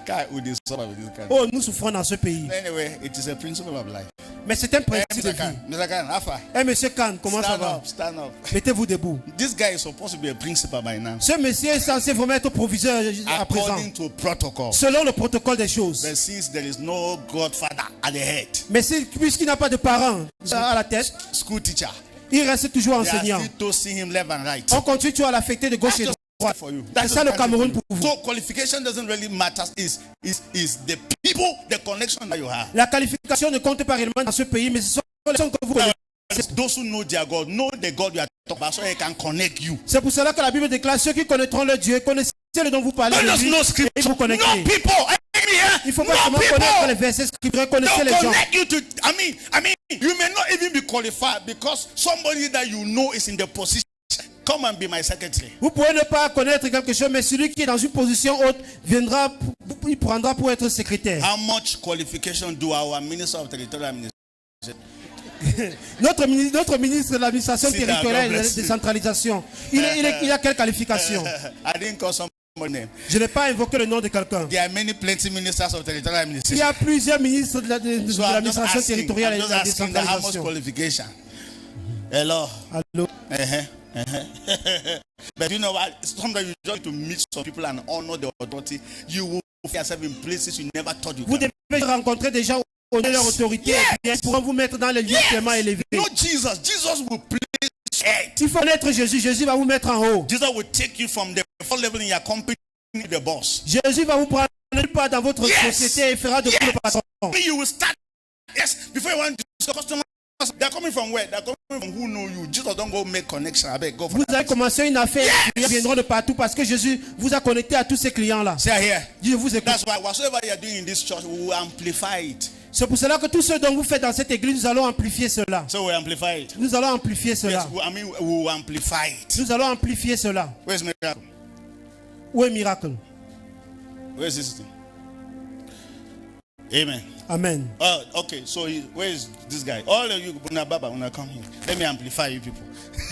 God, would this suffer with this country? Oh, nous souffrons dans ce pays. Anyway, it is a principle of life. Mais c'est un principe de Mr. vie. Khan, Mr. Khan, Alpha, Eh, monsieur Khan, comment ça stand va? up, stand up. Mettez-vous debout. This guy is supposed to be a principal by now. Ce monsieur est censé vraiment être proviseur à présent. According to protocol. Selon le protocole des choses. But since there is no godfather at the head, Mais puisqu'il n'a pas de parents à la tête, school teacher, il reste toujours they are enseignant. still toasting him left and right. On continue toujours à l'affecter de gauche et de droite. For you. C'est ça le Cameroun pour vous. So qualification doesn't really matter. Is the people, the connection that you have. La qualification ne compte pas réellement dans ce pays, mais ce sont les personnes que vous connaissez. Those who know their God, know the God you are talking about, so he can connect you. C'est pour cela que la Bible déclare ceux qui connaîtront leur Dieu, connaissez le dont vous parlez Don't de just lui, know et scripture. vous connectez. No people. Il ne faut pas No seulement connaître les people. versets scripturels, connaissez les They'll gens. connect you to. I mean, you may not even be qualified because somebody that you know is in the position. Come and be my secretary. Vous pouvez ne pas connaître quelque chose, mais celui qui est dans une position haute viendra, il prendra pour être secrétaire. How much qualification do our minister of territorial administration? Notre ministre de l'administration Sit down, territoriale God et de bless la you. décentralisation, il a quelle qualification? I didn't call somebody name. Je n'ai pas invoqué le nom de quelqu'un. There are plenty ministers of territorial Il y administration. a plusieurs ministres de So I'm just l'administration asking, territoriale et de la how much décentralisation. qualification? Hello. Allô? But you know what? Sometimes you just to meet some people and honor the authority. You will find yourself in places you never thought you Vous could. devez rencontrer des gens qui ont leur autorité et bien pourront vous mettre dans les lieux tellement élevés. No, Jesus will place head. Il faut connaître Jésus. Jésus va vous mettre en haut. Jesus will take you from the first level in your company to the boss. Jésus va vous prendre pas dans votre Yes. société et fera de vous le patron. You will start. Yes, before you want to customer. They're coming from where? They're coming from who know you. Jesus don't go make connection. I beg, go for Vous that. allez commencer une affaire, ils viendront de partout parce que Jésus vous a connecté à tous ces clients-là. Say here. Je vous écoute. That's why whatsoever you are doing in this church, we will amplify it. C'est pour cela que tout ce dont vous faites dans cette église, nous allons amplifier cela. So we amplify it. Nous allons amplifier cela. Yes, we will amplify it. Nous allons amplifier cela. Where's miracle? Où est miracle? Where's this thing? Amen. Amen. Oh, okay. So where is this guy? All of you, Baba, when I come here, let me amplify you people.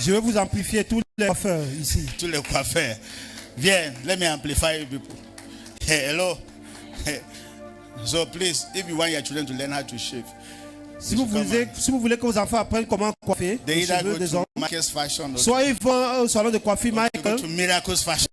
Je vais vous amplifier tous les coiffeurs ici. Tous les coiffeurs. Viens, let me amplify you people. Hey, hello. Hey. So please, if you want your children to learn how to shave, Si vous voulez que vos enfants apprennent comment coiffer they les either cheveux go des to hommes, Marcus Fashion or soit ils vont au salon de coiffure go Michael, to Miracles Fashion.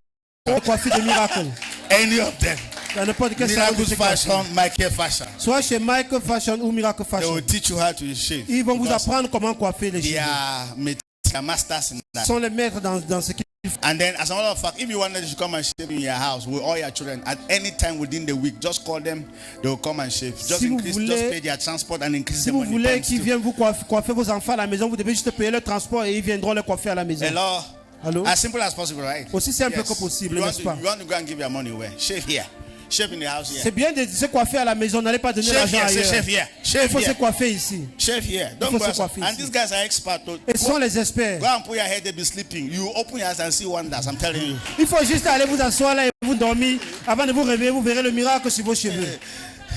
ou coiffure de miracle. Any of them. Dans n'importe quel salon de Miracles coiffure. Fashion, Michael Fashion. Soit chez Michael Fashion ou Miracle They Fashion. will teach you how to shave. Ils vont vous Because apprendre comment coiffer les they cheveux. are masters in Ils that. sont les maîtres dans ce qu'ils font. And then, as a matter of fact, if you wanted to come and shave in your house with all your children at any time within the week, just call them. They will come and shave. Just Si vous increase, voulez- just pay their transport and increase Si the vous money. voulez times qu'ils two. viennent vous coiffer vos enfants à la maison, vous devez juste payer le transport et ils viendront les coiffer à la maison. Hello. Allô? As simple as possible, right? Aussi simple que possible, You want, n'est-ce pas? you want to go and give your money away? Shave here. Shave in the house here. C'est bien de se coiffer à la maison, n'allez pas donner Shave l'argent here. Say ailleurs. shave here. Il Shave faut se here. coiffer ici. Shave here. faut Don't go se outside. coiffer And ici. these guys are experts. Et ce sont les experts. Go and put your head. They'll be sleeping. You open your eyes and see wonders. I'm telling you. Il faut juste aller vous asseoir là et vous dormir. Avant de vous réveiller, vous verrez le miracle sur vos cheveux.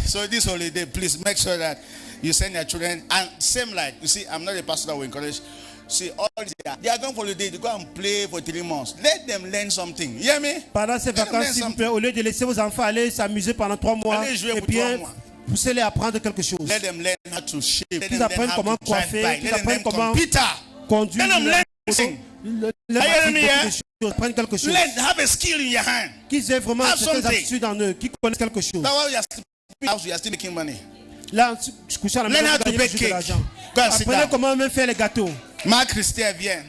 So this holiday, please make sure that you send your children. And same like, you see, I'm not a pastor that will encourage. See, all they are going for holiday. They go and play for 3 months. Let them learn something. You hear me? Pendant ces Let them vacances, learn s'il vous something. plaît, au lieu de laisser vos enfants aller s'amuser pendant 3 mois, Allez jouer et pour bien 3 mois. poussez-les à apprendre quelque chose. Let them learn how to shape. Let them Qu'ils learn apprennent how comment to drive coiffer, bike. qu'ils Let them apprennent learn comment computer. conduire. Let them learn something. Prennent quelque chose. Learn, have a skill in your hand. Qu'ils aient vraiment Have certaines something. aptitudes en eux, qu'ils connaissent quelque chose. Now while you are sleeping in the house, you are still making money. Là, je couche à la maison, Learn how vous to gagnez bake toujours de cake. l'argent. Go and sit Apprenez down. comment même faire les gâteaux. Marc Christian, viens.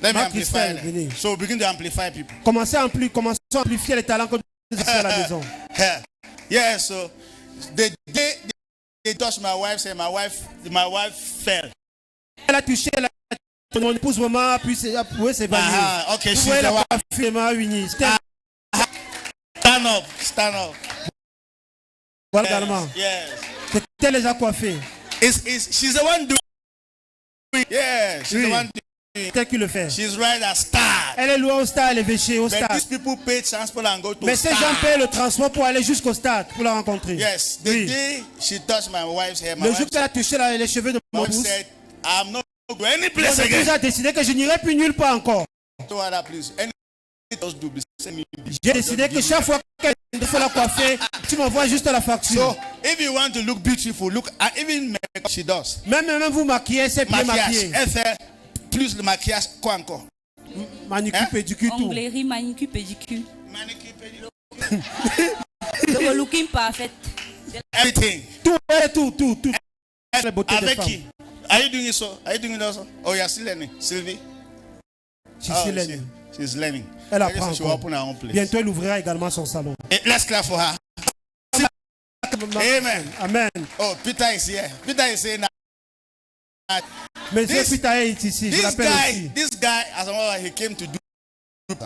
Let me Ma amplify Christelle, them. venez. So begin to amplify people. Commencez à amplifier les talents que nous avons à la maison. Yeah, so the day they touched my wife, say my wife fell. Elle a touché mon épouse maman, puis s'évanouir. Okay, Vous she's voyez the la one. coiffure maman unie. Stand up, stand up. Voilà également. Yes. Elle les a coiffés. She's the one doing it. Yeah, she's the one doing C'est elle qui le fait. She's right at Star. Elle est loin au stade, elle est véchée au But stade. these people pay transport and go to Mais ces Star. gens paient le transport pour aller jusqu'au stade pour la rencontrer. Yes, the Oui. day she touched my wife's hair, my Le wife jour qu'elle a touché les cheveux de my mon wife épouse, said, I'm not going any mon place épouse again. a décidé que je n'irai plus nulle part encore. So other place. Any else do send me. J'ai décidé que chaque fois qu'elle faut la coiffer, tu m'envoies juste la facture. So if you want to look beautiful, look and even makeup she does. Même vous maquiller, c'est bien Maquillage, maquillé. elle fait plus le maquillage quoi encore. Manicure, Hein? pédicure, tout. Onglerie, manicure, pédicure. Manicure, pedicure, The looking perfect. everything. Tout. La beauté des Avec femmes. qui? Are you doing it so? Are you doing it also? Oh, you're still learning, Sylvie. She's learning. She's learning. Elle I guess apprend she will encore. open her own place. Bientôt, elle ouvrira également son salon. Let's clap for her. Amen. Amen. Oh, Peter is here. Peter is saying that Monsieur This- Peter est ici, je l'appelle aussi. this guy, as a he came to do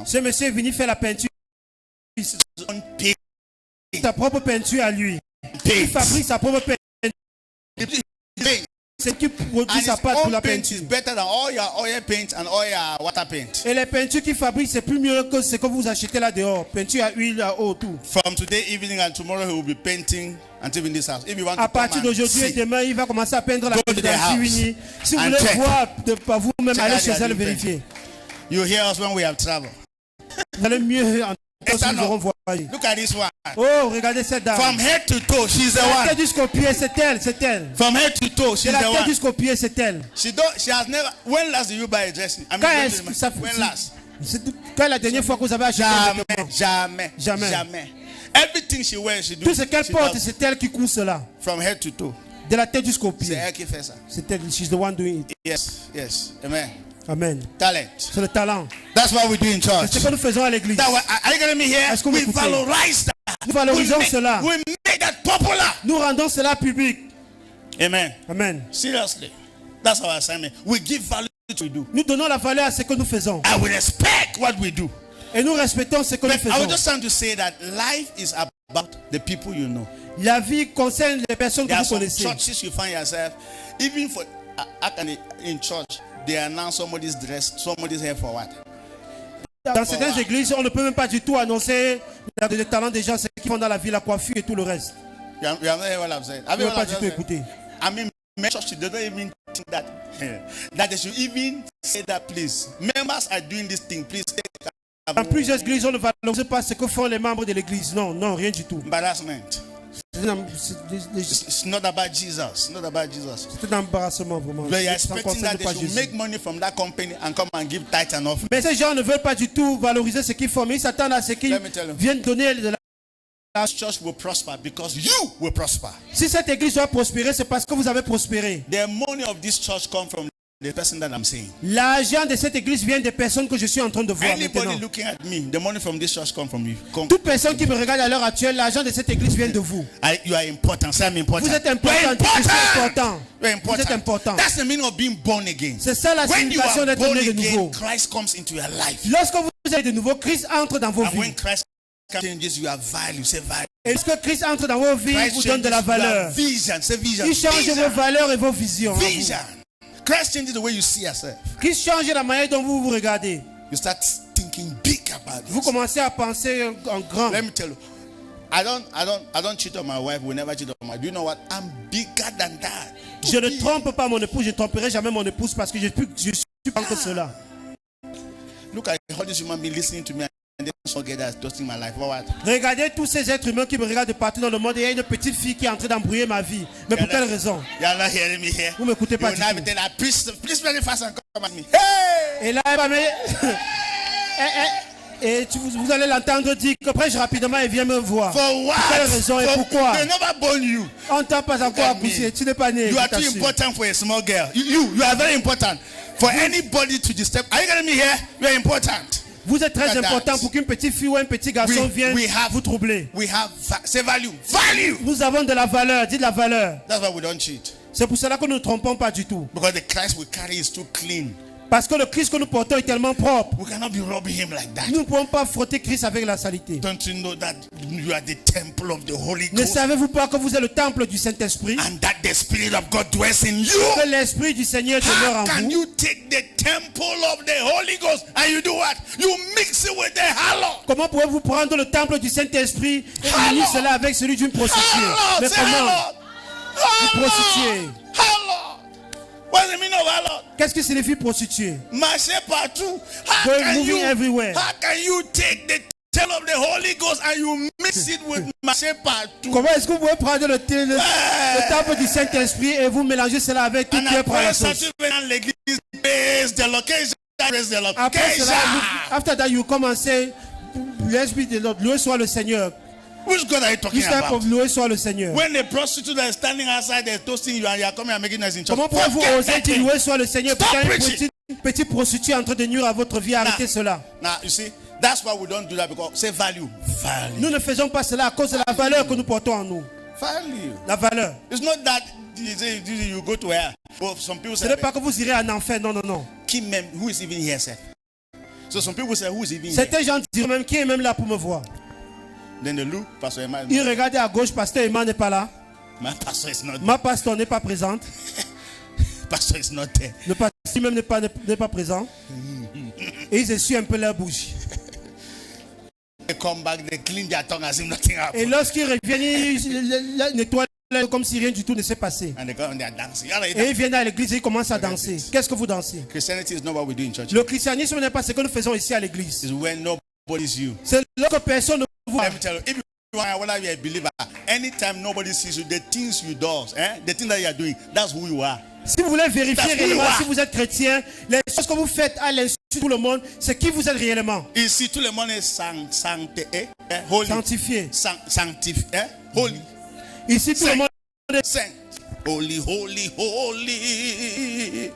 Ce monsieur est venu faire la peinture. his own paint. Sa propre peinture à lui. Il fabrique sa propre peinture. C'est qui produit And sa his pâte pour own la paint peinture. is better than all your oil paint and all your water paint. Et les peintures qu'il fabrique, c'est plus mieux que ce que vous achetez là dehors. Peinture à huile, à eau, tout. From today evening and tomorrow, he will be painting until in this house. If you want À to come partir and d'aujourd'hui et see, demain, il va commencer à peindre la Go to peinture the dans house Chiwini. Si vous and voulez check. voir par vous-même, Check allez out chez their elle new vérifier. you hear us when we have traveled. Vous allez mieux entendre ce que Stand nous up. aurons voyagé. Look at this one. Oh, regardez cette dame. From head to toe, she's the De la tête one. jusqu'au pied, c'est elle, c'est elle. From head to toe, she's De la the tête one. jusqu'au pied, c'est elle. She has never. When last did you buy a dress? I mean, Quand when est-ce que ça when last? Quand est la dernière fois que vous avez acheté un vêtement? Jamais. Everything she wears, she Tout does. ce qu'elle she porte, does c'est elle qui coud cela. from head to toe. De la tête jusqu'au C'est pied. elle qui fait ça. C'est elle, she's the one doing it. Yes. Amen. Amen. Talent. C'est le talent. That's what we do in church. C'est ce que nous faisons à l'église. Are you getting me here? Est-ce que vous We m'écoutez? valorize that. Nous valorisons cela. We make that popular. Nous rendons cela public. Amen. Amen. Seriously. That's our assignment. We give value to what we do. Nous donnons la valeur à ce que nous faisons. I will respect what we do. Et nous respectons ce que nous But I was faisons. just trying to say that life is about the people you know. La vie concerne les personnes que There are vous some connaissez. churches you find yourself, even for in church, they announce somebody's dress, somebody's hair for what? Dans certaines églises, on ne peut même pas du tout annoncer le talent des gens, ce qu'ils font dans la vie, la coiffure et tout le reste. You have not heard what I've said. Have On you ne peut heard pas what du I've tout said? écouter. I mean, many churches they don't even think that that they should even say that. Please, members are doing this thing. Please, Dans plusieurs églises, on ne valorise pas ce que font les membres de l'église. Non, rien du tout. embarrassment. C'est It's not about Jesus. It's not about Jesus. un embarrassement vraiment. But you're Ça ne expecting concerne that they pas should Jésus. make money from that company and come and give tithe and offering. Mais ces gens ne veulent pas du tout valoriser ce qu'ils font, mais ils s'attendent à ce qu'ils Let me tell you. viennent donner de la... Church will prosper because you will prosper. Si cette église doit prospérer, c'est parce que vous avez prospéré. The money of this church come from the person that I'm saying. L'argent de cette église vient des personnes que je suis en train de voir Anybody maintenant. looking at me, the money from this church come from you. Toute personne qui me regarde à l'heure actuelle, l'argent de cette église vient de vous. You are important. Say I'm important. Vous êtes important. You're Je suis important. You're important. Vous êtes important. That's the meaning of being born again. C'est ça la When you signification are d'être born né de again, nouveau. Christ comes into your life. Lorsque vous êtes de nouveau, Christ entre dans vos And when vies. Christ changes your value, say value. Et lorsque Christ entre dans vos vies, il Christ vous donne de la changes your valeur. vision. Say vision. Il change Vision. vos valeurs et vos visions. en vous. Vision. Christ changes the way you see yourself. Christ change la manière dont vous vous regardez. You start thinking big about Vous it. commencez à penser en grand. Let me tell you, I don't cheat on my wife. We never cheat on my wife. Do you know what? I'm bigger than that. Je ne trompe pas mon épouse, je ne tromperai jamais mon épouse parce que je suis plus grand que cela. Look at all these human beings listening to me and they don't forget that touching my life. What? Regardez tous ces êtres humains qui me regardent de partout dans le monde et il y a une petite fille qui est en train d'embrouiller ma vie. Mais pour quelle raison? You're not hearing me here. Vous ne m'écoutez You pas will du not tout. be telling her, please very fast and come at me. Hey! Et là, elle va me... Et vous allez l'entendre dire que prêche rapidement et viens me voir. For what? Pour quelle raison et pourquoi? They never born you. On ne t'a pas encore accouché. Tu n'es pas né. You are je too t'assure. important for a small girl. You are very important. For anybody to disturb. Are you getting me here? We are important. Vous êtes très Like important that. pour qu'une petite fille ou un petit garçon vienne vous troubler. We have say value. Value. Nous avons de la valeur. Dites la valeur. That's why we don't cheat. C'est pour cela que nous ne trompons pas du tout. Because the Christ we carry is too clean. Parce que le Christ que nous portons est tellement propre. We cannot be robbing him like that. Nous ne pouvons pas frotter Christ avec la salité. Don't you know that you are the temple of the Holy Ne Ghost? savez-vous pas que vous êtes le temple du Saint-Esprit? And that the Spirit of God dwells in you? Que l'Esprit du Seigneur demeure How en can vous. you take the temple of the Holy Ghost and you do what? You mix it with the harlot. Comment pouvez-vous prendre le temple du Saint-Esprit et Harlot. unir cela avec celui d'une prostituée? Harlot, Mais say comment? harlot. Une prostituée. Harlot. What's the meaning of harlot? Qu'est-ce que signifie prostituée? Marcher partout. How Going can moving everywhere. How can you take the temple of the Holy Ghost and you mix it with marcher partout? Comment est-ce que vous pouvez prendre le temple du Saint-Esprit et vous mélanger cela avec tout And cœur par la après ça, sauce? tu viens à l'église, praise the Lord, praise the Lord. Après cela, after that, you come and say, blessed be the Lord, loué soit le Seigneur. Which God are you talking This type about? of loué soit le Seigneur. When the prostitute is standing outside, they're toasting you, and you are coming and making noise in church. Comment pouvez-vous Forget oser that dire thing. loué soit le Seigneur pour Stop qu'une preaching. petite prostituée entre de nuire à votre vie? Arrêtez cela. Now, you see, that's why we don't do that, because say value. Value. Nous ne faisons pas cela à cause de la valeur que nous portons en nous. Value. La valeur. It's not that you go to where. Well, some people Ce say, n'est pas que vous irez en enfer. Non, non, non. who is even here, sir? So some people say, who is even here? Certains gens diront même qui est même là pour me voir. Then they look, Pastor Emmanuel. Ils regardent à gauche, pasteur Emma n'est pas là. My pastor is not there. Ma pasteur n'est pas présente. Pastor is not there. Le pasteur même n'est pas présent. Et ils essuient un peu leur bouche. They come back, they clean their tongue as if nothing Et happened. lorsqu'ils reviennent, ils nettoient comme si rien du tout ne s'est passé. And they come and they are dancing. Et ils viennent à l'église et ils commencent à danser. Qu'est-ce que vous dansez? Christianity is not what we do in church. Le christianisme n'est pas ce que nous faisons ici à l'église. It's when nobody sees you. C'est lorsque personne ne vous voit. Let me tell you, if you are whether you are a believer, anytime nobody sees you, the things you do, the things that you are doing, that's who you are. Si vous voulez vérifier That's who réellement you are. si vous êtes chrétien, les choses que vous faites à l'insu de tout le monde, c'est qui vous êtes réellement. Ici, tout le monde est holy. Sanctifié. Sanctifié. Holy. Ici, tout le monde est Saint. Holy, holy, holy.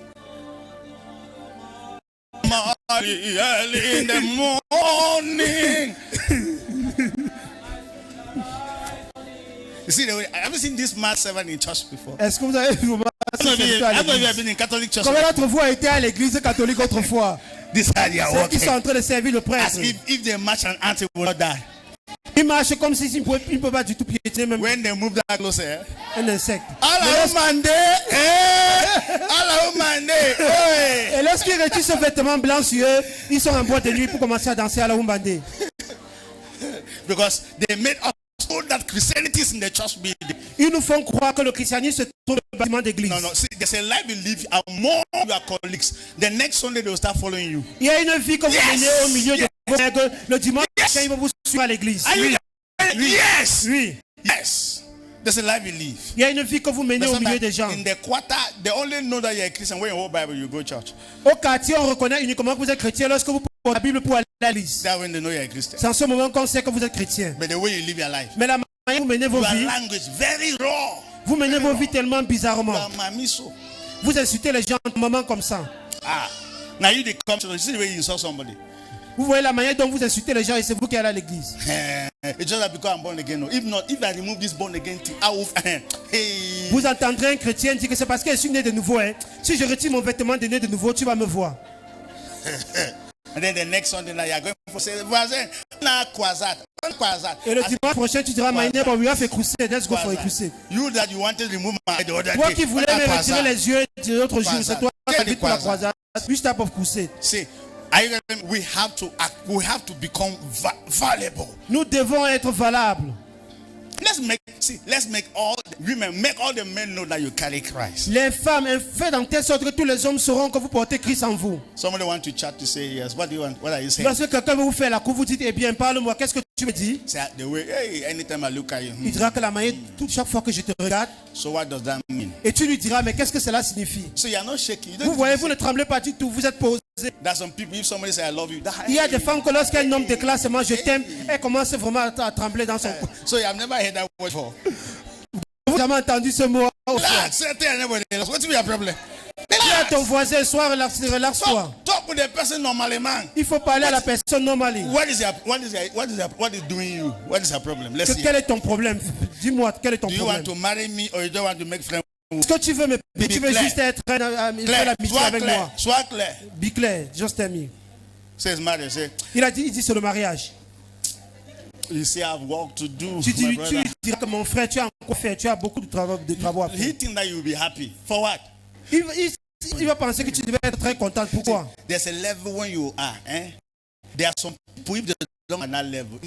Early in the morning. You see, have you seen this mass servant in church before? Est-ce que vous avez vu comment How many of you have been in Catholic church? Combien d'entre vous a été à l'église catholique autrefois? This how they are Ceux qui walking. sont en train de servir le prêtre. As if they match an ant, will not die. Ils marchent comme s'ils ne pouvaient pas du tout piétiner même When they move that closer, un insecte. Et lorsqu'ils retirent ce vêtement blanc sur eux, ils sont en boîte de nuit pour commencer à danser à la Umbandé. because they made us told that Christianity is in the church building. Ils nous font croire que le christianisme se trouve dans le bâtiment d'église. No, see, there's a life you live among your colleagues. The next Sunday they will start following you. Il y a une vie que vous menez au milieu de vos collègues. Le dimanche prochain, ils vont vous suivre à l'église. Are you yes, Oui. yes. There's a life you live. Il y a une vie que vous menez au milieu des gens. In the quarter, they only know that you're a Christian when you hold Bible, you go to church. Au quartier, on reconnaît uniquement que vous êtes chrétien lorsque vous portez la Bible pour aller à l'église. That's when they know you're a Christian. C'est en ce moment qu'on sait que vous êtes chrétien. But the way you live your life, Mais la manière dont vous menez vos your vies, language very raw. vous menez vos vies tellement bizarrement. You are mamiso. Vous insultez les gens un moment comme ça. Ah, now you they come to you see the way you insult somebody. Vous voyez la manière dont vous insultez les gens et c'est vous qui allez à l'église. It's just that because I'm born again. No. If not, if I remove this born again thing, I will. Hey. Vous entendrez un chrétien dire que c'est parce que je suis né de nouveau. Hein. Si je retire mon vêtement de né de nouveau, tu vas me voir. And then the next Sunday now you are going for say, na kwazat. Et le dimanche prochain, tu diras, my neighbor, we have a crusade. Let's go for a crusade. You that you wanted to remove my head the other Toi day. qui voulais me retirer les yeux de l'autre jour, c'est toi qui as dit pour la croisade. Which type of crusade? See, we have to act. We have to become valuable. Nous devons être valables. Let's make all the women, make all the men know that you carry Christ. Les femmes, faites en telle sorte que tous les hommes sauront que vous portez Christ en vous. Somebody want to chat to say yes. What do you want? What are you saying? Lorsque quelqu'un veut vous faire la cour, vous dites, eh bien, parle-moi, qu'est-ce que tu me dis? Say the way. Hey, anytime I look at you. Il dira que la manière, chaque fois que je te regarde, So what does that mean? et tu lui diras, mais qu'est-ce que cela signifie? So you are not shaking. Vous voyez, vous ne tremblez pas du tout, vous êtes posé. There's some people. If somebody say I love you, Il y a des femmes que lorsqu'un homme déclare seulement je t'aime, elle commence vraiment à trembler dans son cou. So you have never heard that word before. Vous avez jamais entendu ce mot? Relax. Say anybody else. What's your problem? Relax. à ton voisin, sois relaxe-toi. Talk with the person normally, man. Il faut parler à la personne normalement. What is doing you? What is your problem? Let's see. Quel est ton problème? Dis-moi, quel est ton Do you problème? want to marry me or you don't want to make friends? Est-ce que tu veux me tu veux clair. juste être faire Claire, l'amitié sois avec clair, moi? sois clair. Be clair, just tell me. Says marriage. Say, Il dit c'est le mariage. you see, I have work to do. Tu my lui brother. diras que mon frère, tu as encore fait, tu as beaucoup de travaux à faire. He think that you will be happy. For what? Il va penser que tu devais être très content. Pourquoi? There's a level when you are. There are some people if they don't at that level.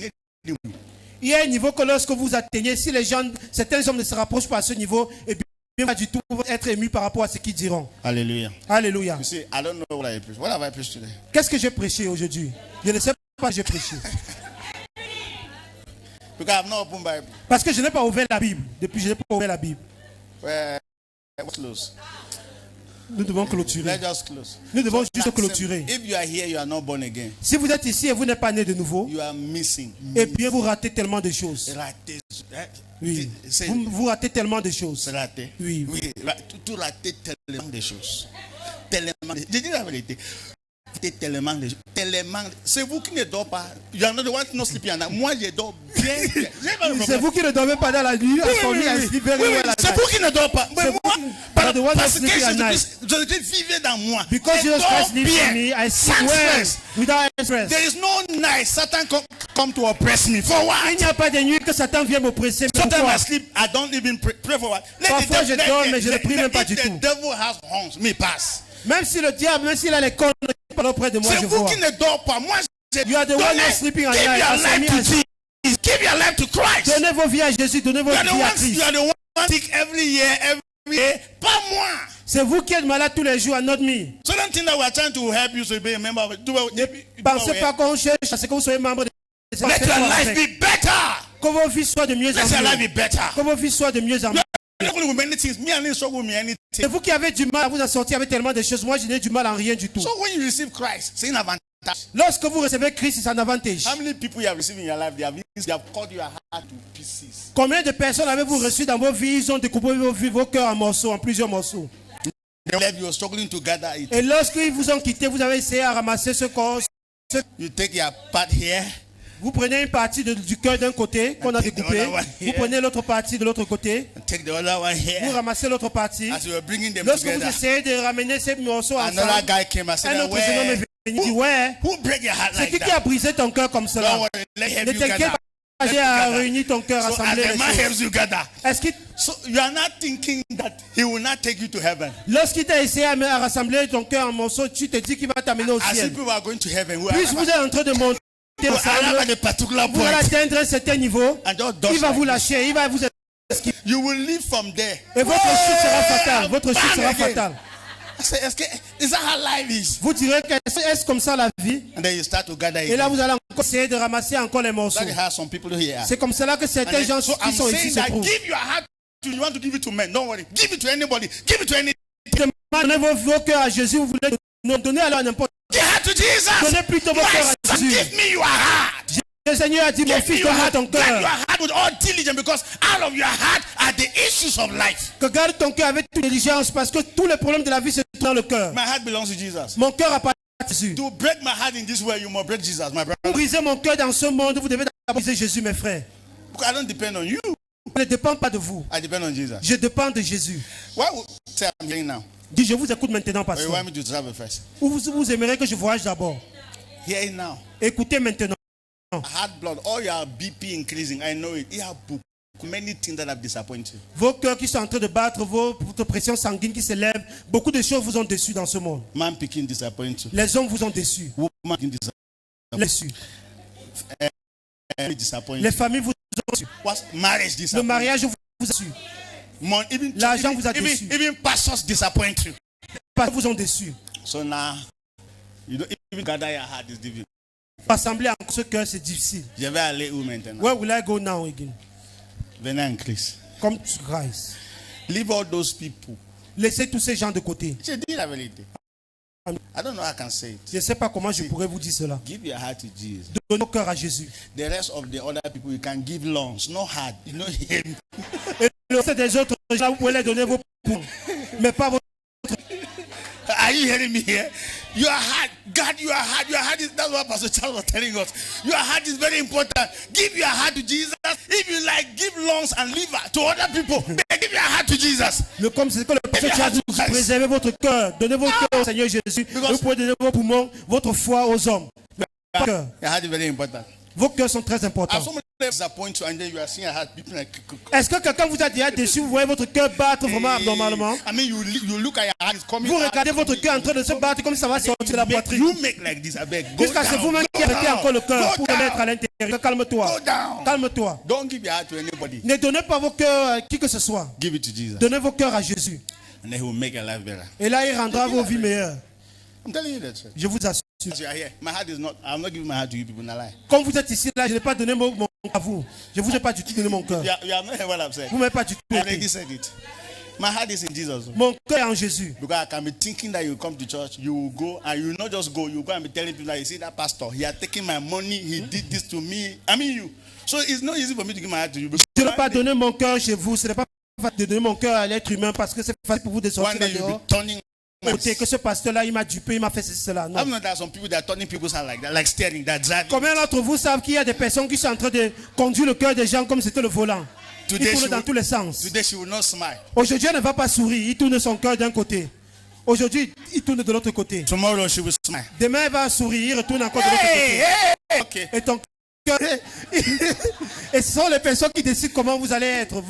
Il y a un niveau que lorsque vous atteignez, si les gens, certains hommes ne se rapprochent pas à ce niveau, et bien pas du tout être émus par rapport à ce qu'ils diront. Hallelujah. Alléluia. You see, I don't know what I preach. What have I preached today? Qu'est-ce que j'ai prêché aujourd'hui? Je ne sais pas que j'ai prêché. Because I have not opened Bible. Parce que je n'ai pas ouvert la Bible. Depuis, je n'ai pas ouvert la Bible. Let's close. Nous devons clôturer. Let's just close. Nous devons So, juste that's clôturer. simple. If you are here, you are not born again. Si vous êtes ici et vous n'êtes pas né de nouveau, You are missing. et bien vous ratez tellement de choses. Raté. Oui. C'est Vous ratez tellement de choses. raté. Oui. Oui. Tout raté tellement de choses. Tellement. Je dis la vérité. Tellement. C'est vous qui ne dormez pas. You are not the one not sleeping at night. Moi, je dors bien. C'est vous qui ne dormez pas dans la nuit. C'est vous qui ne dormez pas. Mais moi, parce que Jésus-Christ vivait dans moi. Because Jesus Christ lives in me, I sleep well without stress. There is no night Satan come to oppress me. For what? Il n'y a pas de nuit que Satan vienne m'oppresser. Sometimes Pourquoi? I sleep, I don't even pray for what. Parfois je dors, mais je ne prie même pas du The tout. devil has horns, me pass. Même si le diable, même s'il a les cornes, il n'est pas auprès de moi, C'est je vous vois. qui ne dors pas. Moi, You are the one not sleeping at give night. your life to Jesus. Give your life to Christ. Donnez vos vies à Jésus, donnez vos You are the vies à one. Christ. You are the one sick every year. Pas moi. C'est vous qui êtes malade tous les jours à notre vie. So don't think that we are trying to help you to be a member of it. Ne pensez pas qu'on cherche à ce que vous soyez membre de Let your life be better. Que vos vies soient de mieux en Let your life mieux. be better. Que vos vies soient de mieux en mieux. With many things. Me, I didn't struggle with anything. C'est vous qui avez du mal à vous en sortir avec tellement de choses. Moi, je n'ai du mal en rien du tout. So when you receive Christ, c'est une avantage. Lorsque vous recevez Christ, c'est un avantage. How many people you have received in your life? They have cut your heart to pieces. Combien de personnes avez-vous reçu dans vos vies? Ils ont découpé vos cœurs en morceaux, en plusieurs morceaux. You are struggling to gather it. Et lorsqu'ils vous ont quitté, vous avez essayé à ramasser ce corps. You take your part here. Vous prenez une partie du cœur d'un côté qu'on a découpé. Vous prenez l'autre partie de l'autre côté. Take the other one Vous here. ramassez l'autre partie. As you were bringing them Lorsque vous together, essayez de ramener ces morceaux ensemble, another guy came and said, un autre jeune homme est venu et dit, ouais, who break your heart c'est like qui a that? brisé ton cœur comme Don't cela? worry, let him Ne you t'inquiète gather. pas, j'ai à réunir ton cœur, So as rassembler the les man choses. helps you gather. Est-ce qu'il, So you are not thinking that he will not take you to heaven. lorsqu'il t'a essayé à rassembler ton cœur en morceaux, tu te dis qu'il va t'amener au As if ciel. people are going to heaven, we Puis vous êtes en train de monter ensemble, at a particular vous allez point. atteindre un certain niveau, And just il dust va like vous this. lâcher, il va vous... You will live from there. Et votre chute sera fatale, votre chute Bang sera again. fatale. I say, is that how life is? Vous direz que est-ce comme ça la vie? And then you start to gather Et là it. vous allez encore essayer de ramasser encore les morceaux. That is how some people here are. C'est comme cela que And certains then, gens so qui I'm sont ici saying se that trouvent. give your heart to you want to give it to men. Don't worry. Give it to anybody. Give it to any. Donnez vos cœurs à Jésus, vous voulez donner alors à n'importe Give it to Jesus. Donnez plutôt vos cœurs My à son, Jésus. give me your heart. Le Seigneur a dit, mon Give me fils, your donne-moi heart. ton Guard your cœur. heart with all diligence because out of your heart are the issues of life. Que garde ton cœur avec toute diligence parce que tous les problèmes de la vie se trouvent dans le cœur. My heart belongs to Jesus. Mon cœur appartient à Jésus. To break my heart in this way, you must break Jesus, my brother. Pour briser mon cœur dans ce monde, vous devez d'abord briser Jésus, mes frères. Because I don't depend on you. Je ne dépends pas de vous. I depend on Jesus. Je dépends de Jésus. Why would say I'm hearing now? Dis, je vous écoute maintenant, Or you pasteur. want me to travel first? Ou vous aimeriez que je voyage d'abord? Hearing now. Écoutez maintenant. Heart blood, all your BP increasing. I know it. You have many things that have disappointed you. Vos cœurs qui sont en train de battre, votre pression sanguine qui s'élève, beaucoup de choses vous ont déçu dans ce monde. Man picking disappoint you. Les hommes vous ont déçu. Woman picking Déçu. disappoint Les you. familles vous ont déçu. What's marriage Le disappoint mariage vous a déçu. even L'argent vous a déçu. even pastors disappoint you. Les pasteurs vous ont déçu. So now you don't even gather your heart is difficult. Rassembler en ce cœur, c'est difficile. Je vais aller où maintenant? Where will I go now again? Venez en Christ. Come to Christ. Leave all those people. Laissez tous ces gens de côté. Je dis la vérité. I don't know how I can say it. Je ne sais pas comment je pourrais vous dire cela. Give your heart to Jesus. Donnez votre cœur à Jésus. The rest of the other people you can give lungs, no heart. You know him. Et le reste des autres gens, vous pouvez les donner vos poumons. Mais pas votre. you hearing me here? Your heart, God, your heart, that's what Pastor Charles was telling us. Your heart is very important. Give your heart to Jesus. If you like, give lungs and liver to other people. Give your heart to Jesus. Comme c'est que le pasteur Charles dit, préservez votre cœur. Donnez vos cœurs au Seigneur Jésus. Vous pouvez donner vos poumons, votre foi aux hommes. Your heart is very important. Vos cœurs sont très importants. Est-ce que quelqu'un vous a déjà déçu? Vous voyez votre cœur battre vraiment abnormalement? Vous regardez votre cœur en train de se battre comme ça va sortir de la poitrine. Jusqu'à ce que vous-même qui arrêtez encore le cœur pour le mettre à l'intérieur. Calme-toi. Calme-toi. Ne donnez pas vos cœurs à qui que ce soit. Donnez vos cœurs à Jésus. Et là, il rendra vos vies meilleures. Je vous assure. Comme vous êtes ici, là, je n'ai pas donné mon cœur à vous. Je ne vous ai pas du tout donné mon cœur. Vous ne m'avez pas du tout donné. My heart is in Jesus. Mon cœur est en Jésus. Because I can be thinking that you come to church, you will go, and you will not just go, you go and be telling people that you see that pastor, he has taken my money, he did this to me. I mean you. So it's not easy for me to give my heart to you. Je ne vais pas donner mon cœur chez vous. Ce n'est pas facile de donner mon cœur à l'être humain parce que c'est facile pour vous de sortir là dehors. Que ce pasteur-là, il m'a dupé, il m'a fait cela. Non. Combien d'entre vous savent qu'il y a des personnes qui sont en train de conduire le cœur des gens comme c'était le volant? Il tourne dans tous les sens. Aujourd'hui, elle ne va pas sourire, il tourne son cœur d'un côté. Aujourd'hui, il tourne de l'autre côté. Demain, elle va sourire, il retourne encore de l'autre côté. Et ton cœur. Et ce sont les personnes qui décident comment vous allez être.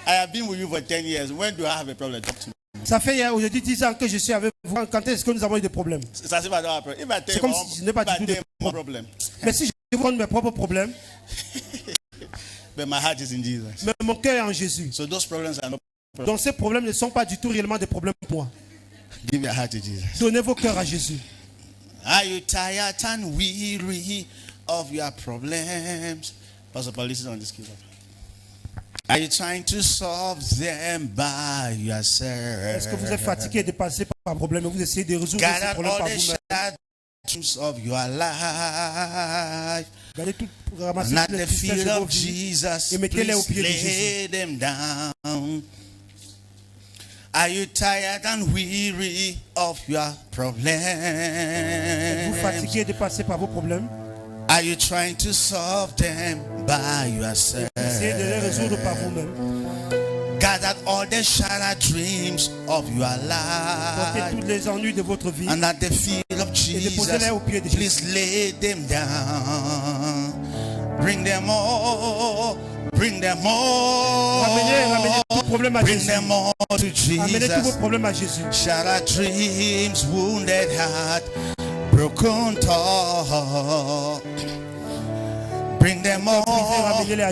I have been with you for 10 years. When do I have a problem? Talk to me. Ça fait aujourd'hui 10 ans que je suis avec vous. Quand est-ce que nous avons eu des problèmes? C'est comme si je n'ai pas du tout de problème. Mais si je vous donne mes propres problèmes, but my heart is in Jesus. Mais mon cœur est en Jésus. So those problems are not problems. Donc ces problèmes ne sont pas du tout réellement des problèmes pour moi. Give your heart to Jesus. Donnez vos cœurs à Jésus. Are you tired and weary of your problems? Pastor Paul, listen on this keyboard. Are you trying to solve them by yourself? Est-ce que vous êtes fatigué et dépassé par un problème et vous essayez de résoudre ce problème par vous-même? Of your life, not the feet of Jesus, please lay them down. Are you tired and weary of your problems? Êtes-vous fatigué et dépassé par vos problèmes? Are you trying to solve them by yourself? Essayez de les résoudre par vous-même. Gathered all the shattered dreams of your life. Portez tous les ennuis de votre vie. And at the feet of Jesus, please lay them down. Bring them all. Bring them all. Ramenez tous vos problèmes à Bring Jésus. them all to Jesus. Amenez tous vos problèmes à Jésus. Shattered dreams, wounded heart, broken thought. Bring them all.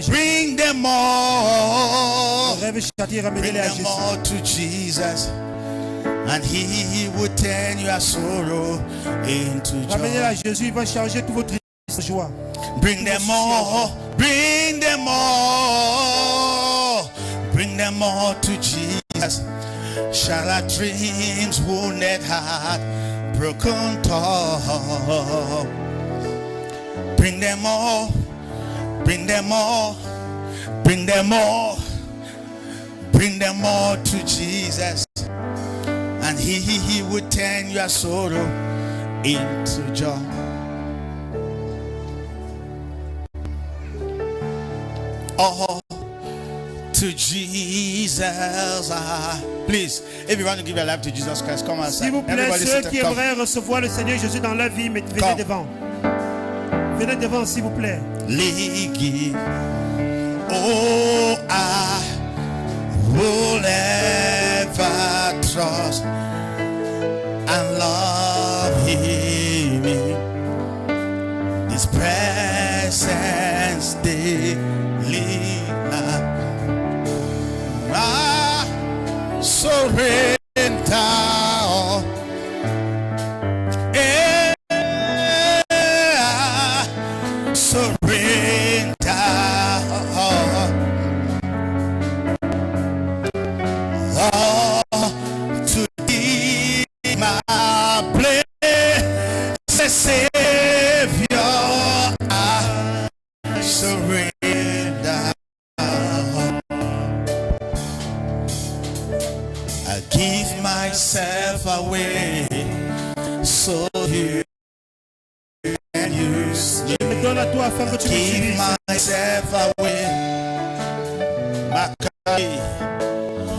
Bring them all. Bring them all to Jesus, and He will turn your sorrow into Ramenez-les à joy. Jésus, il va changer tout votre joie. Bring them all. Bring them all. Bring them all to Jesus. Shattered dreams, wounded heart, broken thought. Bring them all. Bring them all. Bring them all. Bring them all to Jesus, and He will turn your sorrow into joy. Oh, to Jesus. Please, if you want to give your life to Jesus Christ, come outside. S'il vous plaît, Everybody ceux sit qui and come. aimeraient recevoir le Seigneur Jésus dans leur vie, mais venez Come. devant. Venez devant, s'il vous plaît. Ligi. Oh, I will ever trust and love Him. His presence daily. I surrender. I give myself away so you can use me. Give myself away.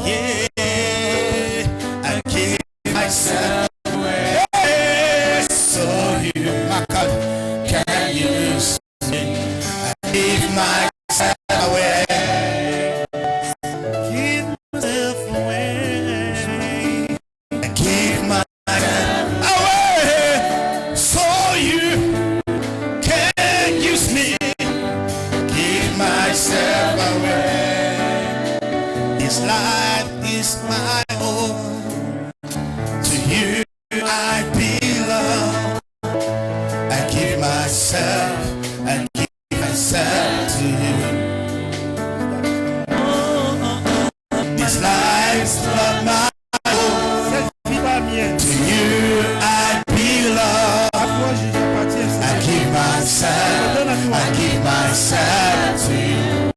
Yeah, I give myself away so you can use me. I give myself away. Give myself away. I give myself away so you can use me. Give myself away. This life is my own. To you I belong. I give myself to you. This life's not my own. To you I belong. I give myself to you.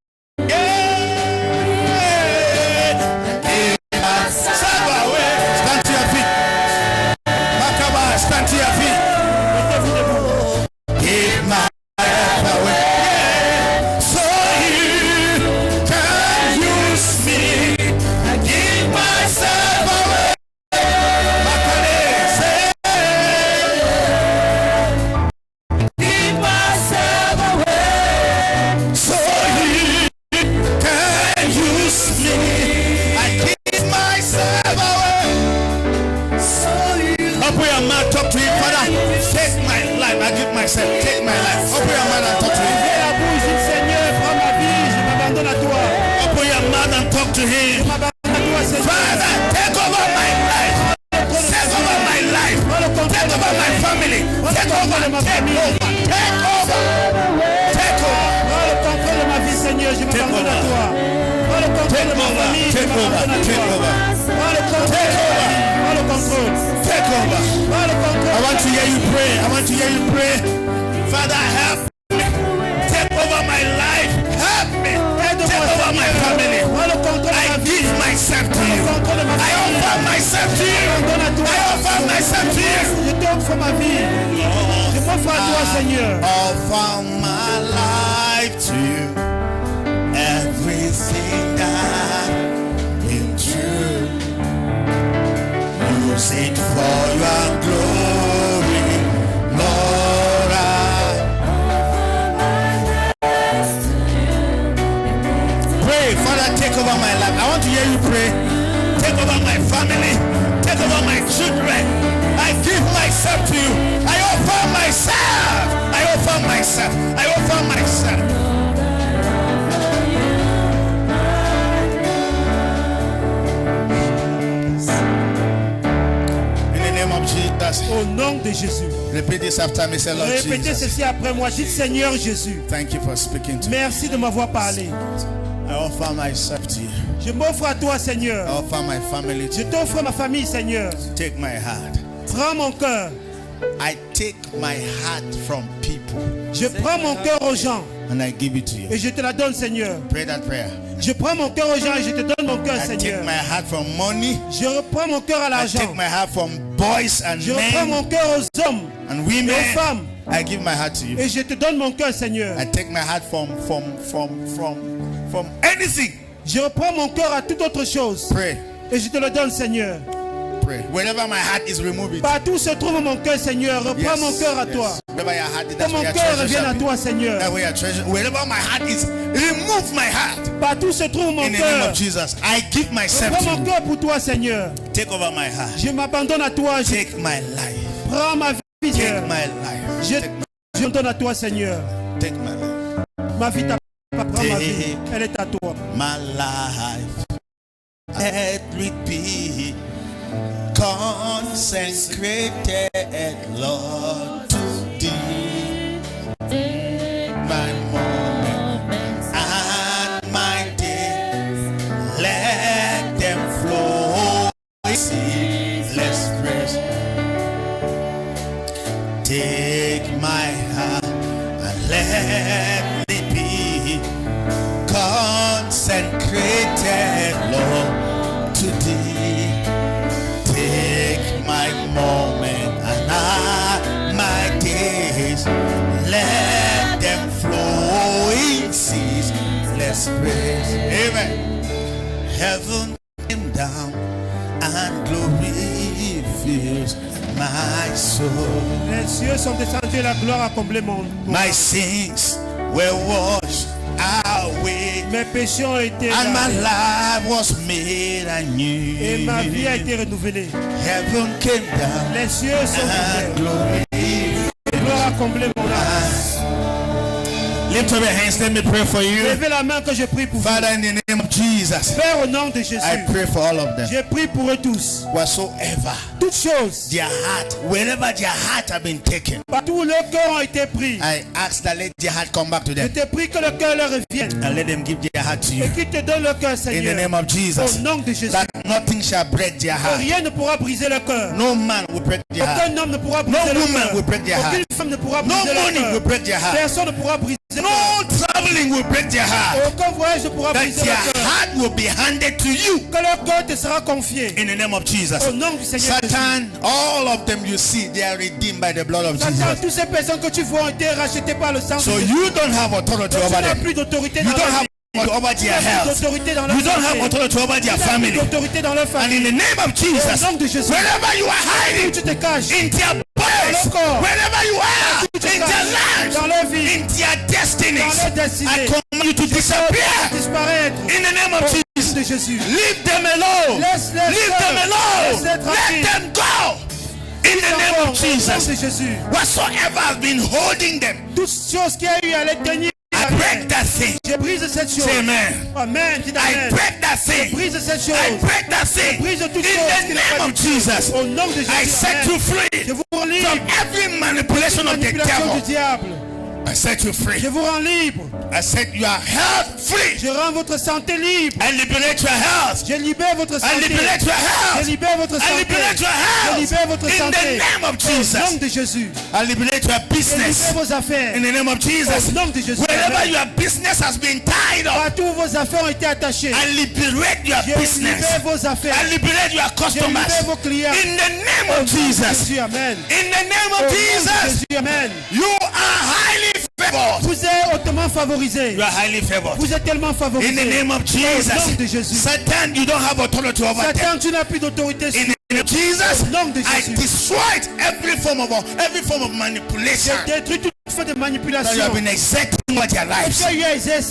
Take my life. Open your mouth and talk to him. Open your mouth and talk to him. Father, take over my life. Take over my life. Take over my family. Take over. Take over. Take over. Take over. Take over ma vie, Seigneur. Je m'abandonne à toi. Prends le contrôle de ma famille. Je m'abandonne à toi. Prends le contrôle. Take over. I want to hear you pray. I want to hear you pray. Father, help me. Take over my life. Help me. Take over my family. I give myself to you. I offer myself to you. I offer myself to you. Je t'offre ma vie. Je m'offre à toi, Seigneur. Offer my life to you. Everything that in true. Use it for your glory, Lord. Pray, Father, take over my life. I want to hear you pray. Take over my family. Take over my children. I give myself to you. I offer myself. I offer myself. I offer myself. Au nom de Jésus. Repeat this after me, say, Lord Répétez Jesus. ceci après moi. Dites Seigneur Jésus. Thank you for speaking to me. Merci de m'avoir parlé. I offer myself to you. Je m'offre à toi, Seigneur. I offer my family to Je you. t'offre ma famille, Seigneur. Take my heart. Prends mon cœur. I take my heart from people Je prends mon cœur aux gens and I give it to you. et je te la donne, Seigneur. Pray that prayer. Je prends mon cœur aux gens et je te donne mon cœur, I Seigneur. take my heart from money. Je reprends mon cœur à I l'argent. take my heart from boys and Je reprends mon men cœur aux hommes and et women. aux femmes I give my heart to you. et je te donne mon cœur, Seigneur. I take my heart from anything. Je reprends mon cœur à toute autre chose Pray. et je te le donne, Seigneur. Pray. Wherever my heart is, remove it. Partout où se trouve mon cœur, Seigneur, reprends mon cœur à toi. Wherever your heart is, Que that's mon where your cœur treasure revienne à shall be. toi, Seigneur. That's where your treasure. Wherever my heart is, remove my heart. Partout où se trouve mon In the name cœur, of Jesus, I give myself reprends to mon you. cœur pour toi, Seigneur. Take over my heart. Je m'abandonne à toi. Je Take my life. prends ma vie, Take Seigneur. my life. Je me donne à toi, Seigneur. Take my life. Ma vie t'appartient. Prends ma vie. Elle est à toi. My life. Let it be consecrated, Lord, to thee. My moments and my days, let them flow. Let's praise. Take my heart and let it be consecrated, Lord, to thee. Let's praise. Amen. Heaven came down and glory fills my soul. Les cieux sont descendus et la gloire a comblé mon My sins were washed away. Mes péchés ont été And my lavés. life was made anew. Et ma vie a été renouvelée. Heaven came down Les cieux sont and ouverts. glory. La gloire a comblé mon âme. Lift up your hands, let me pray for you. Levez la main que je prie pour vous. Father, in the name of Jesus, Père, au nom de Jésus, I pray for all of them. je prie pour eux tous. Whatsoever Toutes choses, their heart, wherever their heart have been taken, partout où leurs cœurs ont été pris, I ask that let their heart come back to je them te prie que le cœur leur revienne and let them give their heart to you. et qu'ils te donnent le cœur, In the Seigneur. name of Jesus, Au nom de Jésus, that nothing shall break their heart. rien ne pourra briser le cœur. No man will break their heart. Aucun homme ne pourra briser No le woman cœur. will break their heart. Aucune femme ne pourra No briser le money will cœur. break their heart. Personne ne pourra briser le No cœur. traveling will break their heart. Aucun voyage ne pourra That briser their le cœur. heart will be handed to you. Que leur cœur te sera confié. In the name of Jesus. Au nom du Seigneur Jésus. Satan, all of them you see, they are redeemed by the blood of Satan, Jesus. toutes ces personnes que tu vois ont été rachetées par le sang So de Jésus. you don't have authority Donc, over tu n'as them. plus d'autorité You dans don't leur have vie. authority over Tu their n'as plus health. d'autorité dans leur You don't have santé. authority over Tu their n'as plus family. d'autorité dans leur And in famille. the name of Jesus, Au nom de Jésus. wherever you are Où hiding, tu te caches, in their bodies, corps. wherever you are, tu te in their caches, lives, dans leur vie, in their destinies, dans leur destinée, I command you to disappear. disparaître. In the name of Au nom Jesus, de Jésus. leave them alone. Laisse-les Leave seuls. them alone. Laisse-les Let tranquilles. them go. In the name of Au nom de Jesus, Jésus. whatsoever has been holding them, Toute chose qui a eu à les tenir. I break that thing. Je brise cette chose. Say amen. Amen. Dis I amen. break that thing. Brise cette chose. I break that thing. Brise In toute chose the qui n'a name pas of Jesus, Au nom de Jésus. I set Amen. you free Je vous rends libre. from every manipulation of the Manipulation du devil. diable. I set you free. Je vous rends libre. I set your health free. Je rends votre santé libre. I liberate your health. Je libère votre I santé. liberate your Je health. libère votre I santé. liberate your Je health. libère votre In santé. the name of Au nom Jesus. de Jésus. I liberate your Je business. libère vos affaires. In the name of Jesus. Au nom de Jésus. Wherever Amen. your business has been tied up, Partout où vos affaires ont été attachées. I liberate your Je business. libère vos affaires. I liberate your Je customers. libère vos clients. In the name Au nom of de Jesus. Jésus. Amen. In the name Au of nom de Jesus. Jésus. Amen. You are highly favored. Vous êtes hautement favorisés. You are highly favored. Vous êtes tellement In favorisés. the name of Au nom de Jesus. Jésus. Satan, you don't have authority over them. Satan, tu n'as plus d'autorité sur In the name of Jesus, Au nom de I Jésus. destroyed every form of manipulation Détruis toute forme de that you have manipulation. been exerting over their Que lives. tu as eu à exercer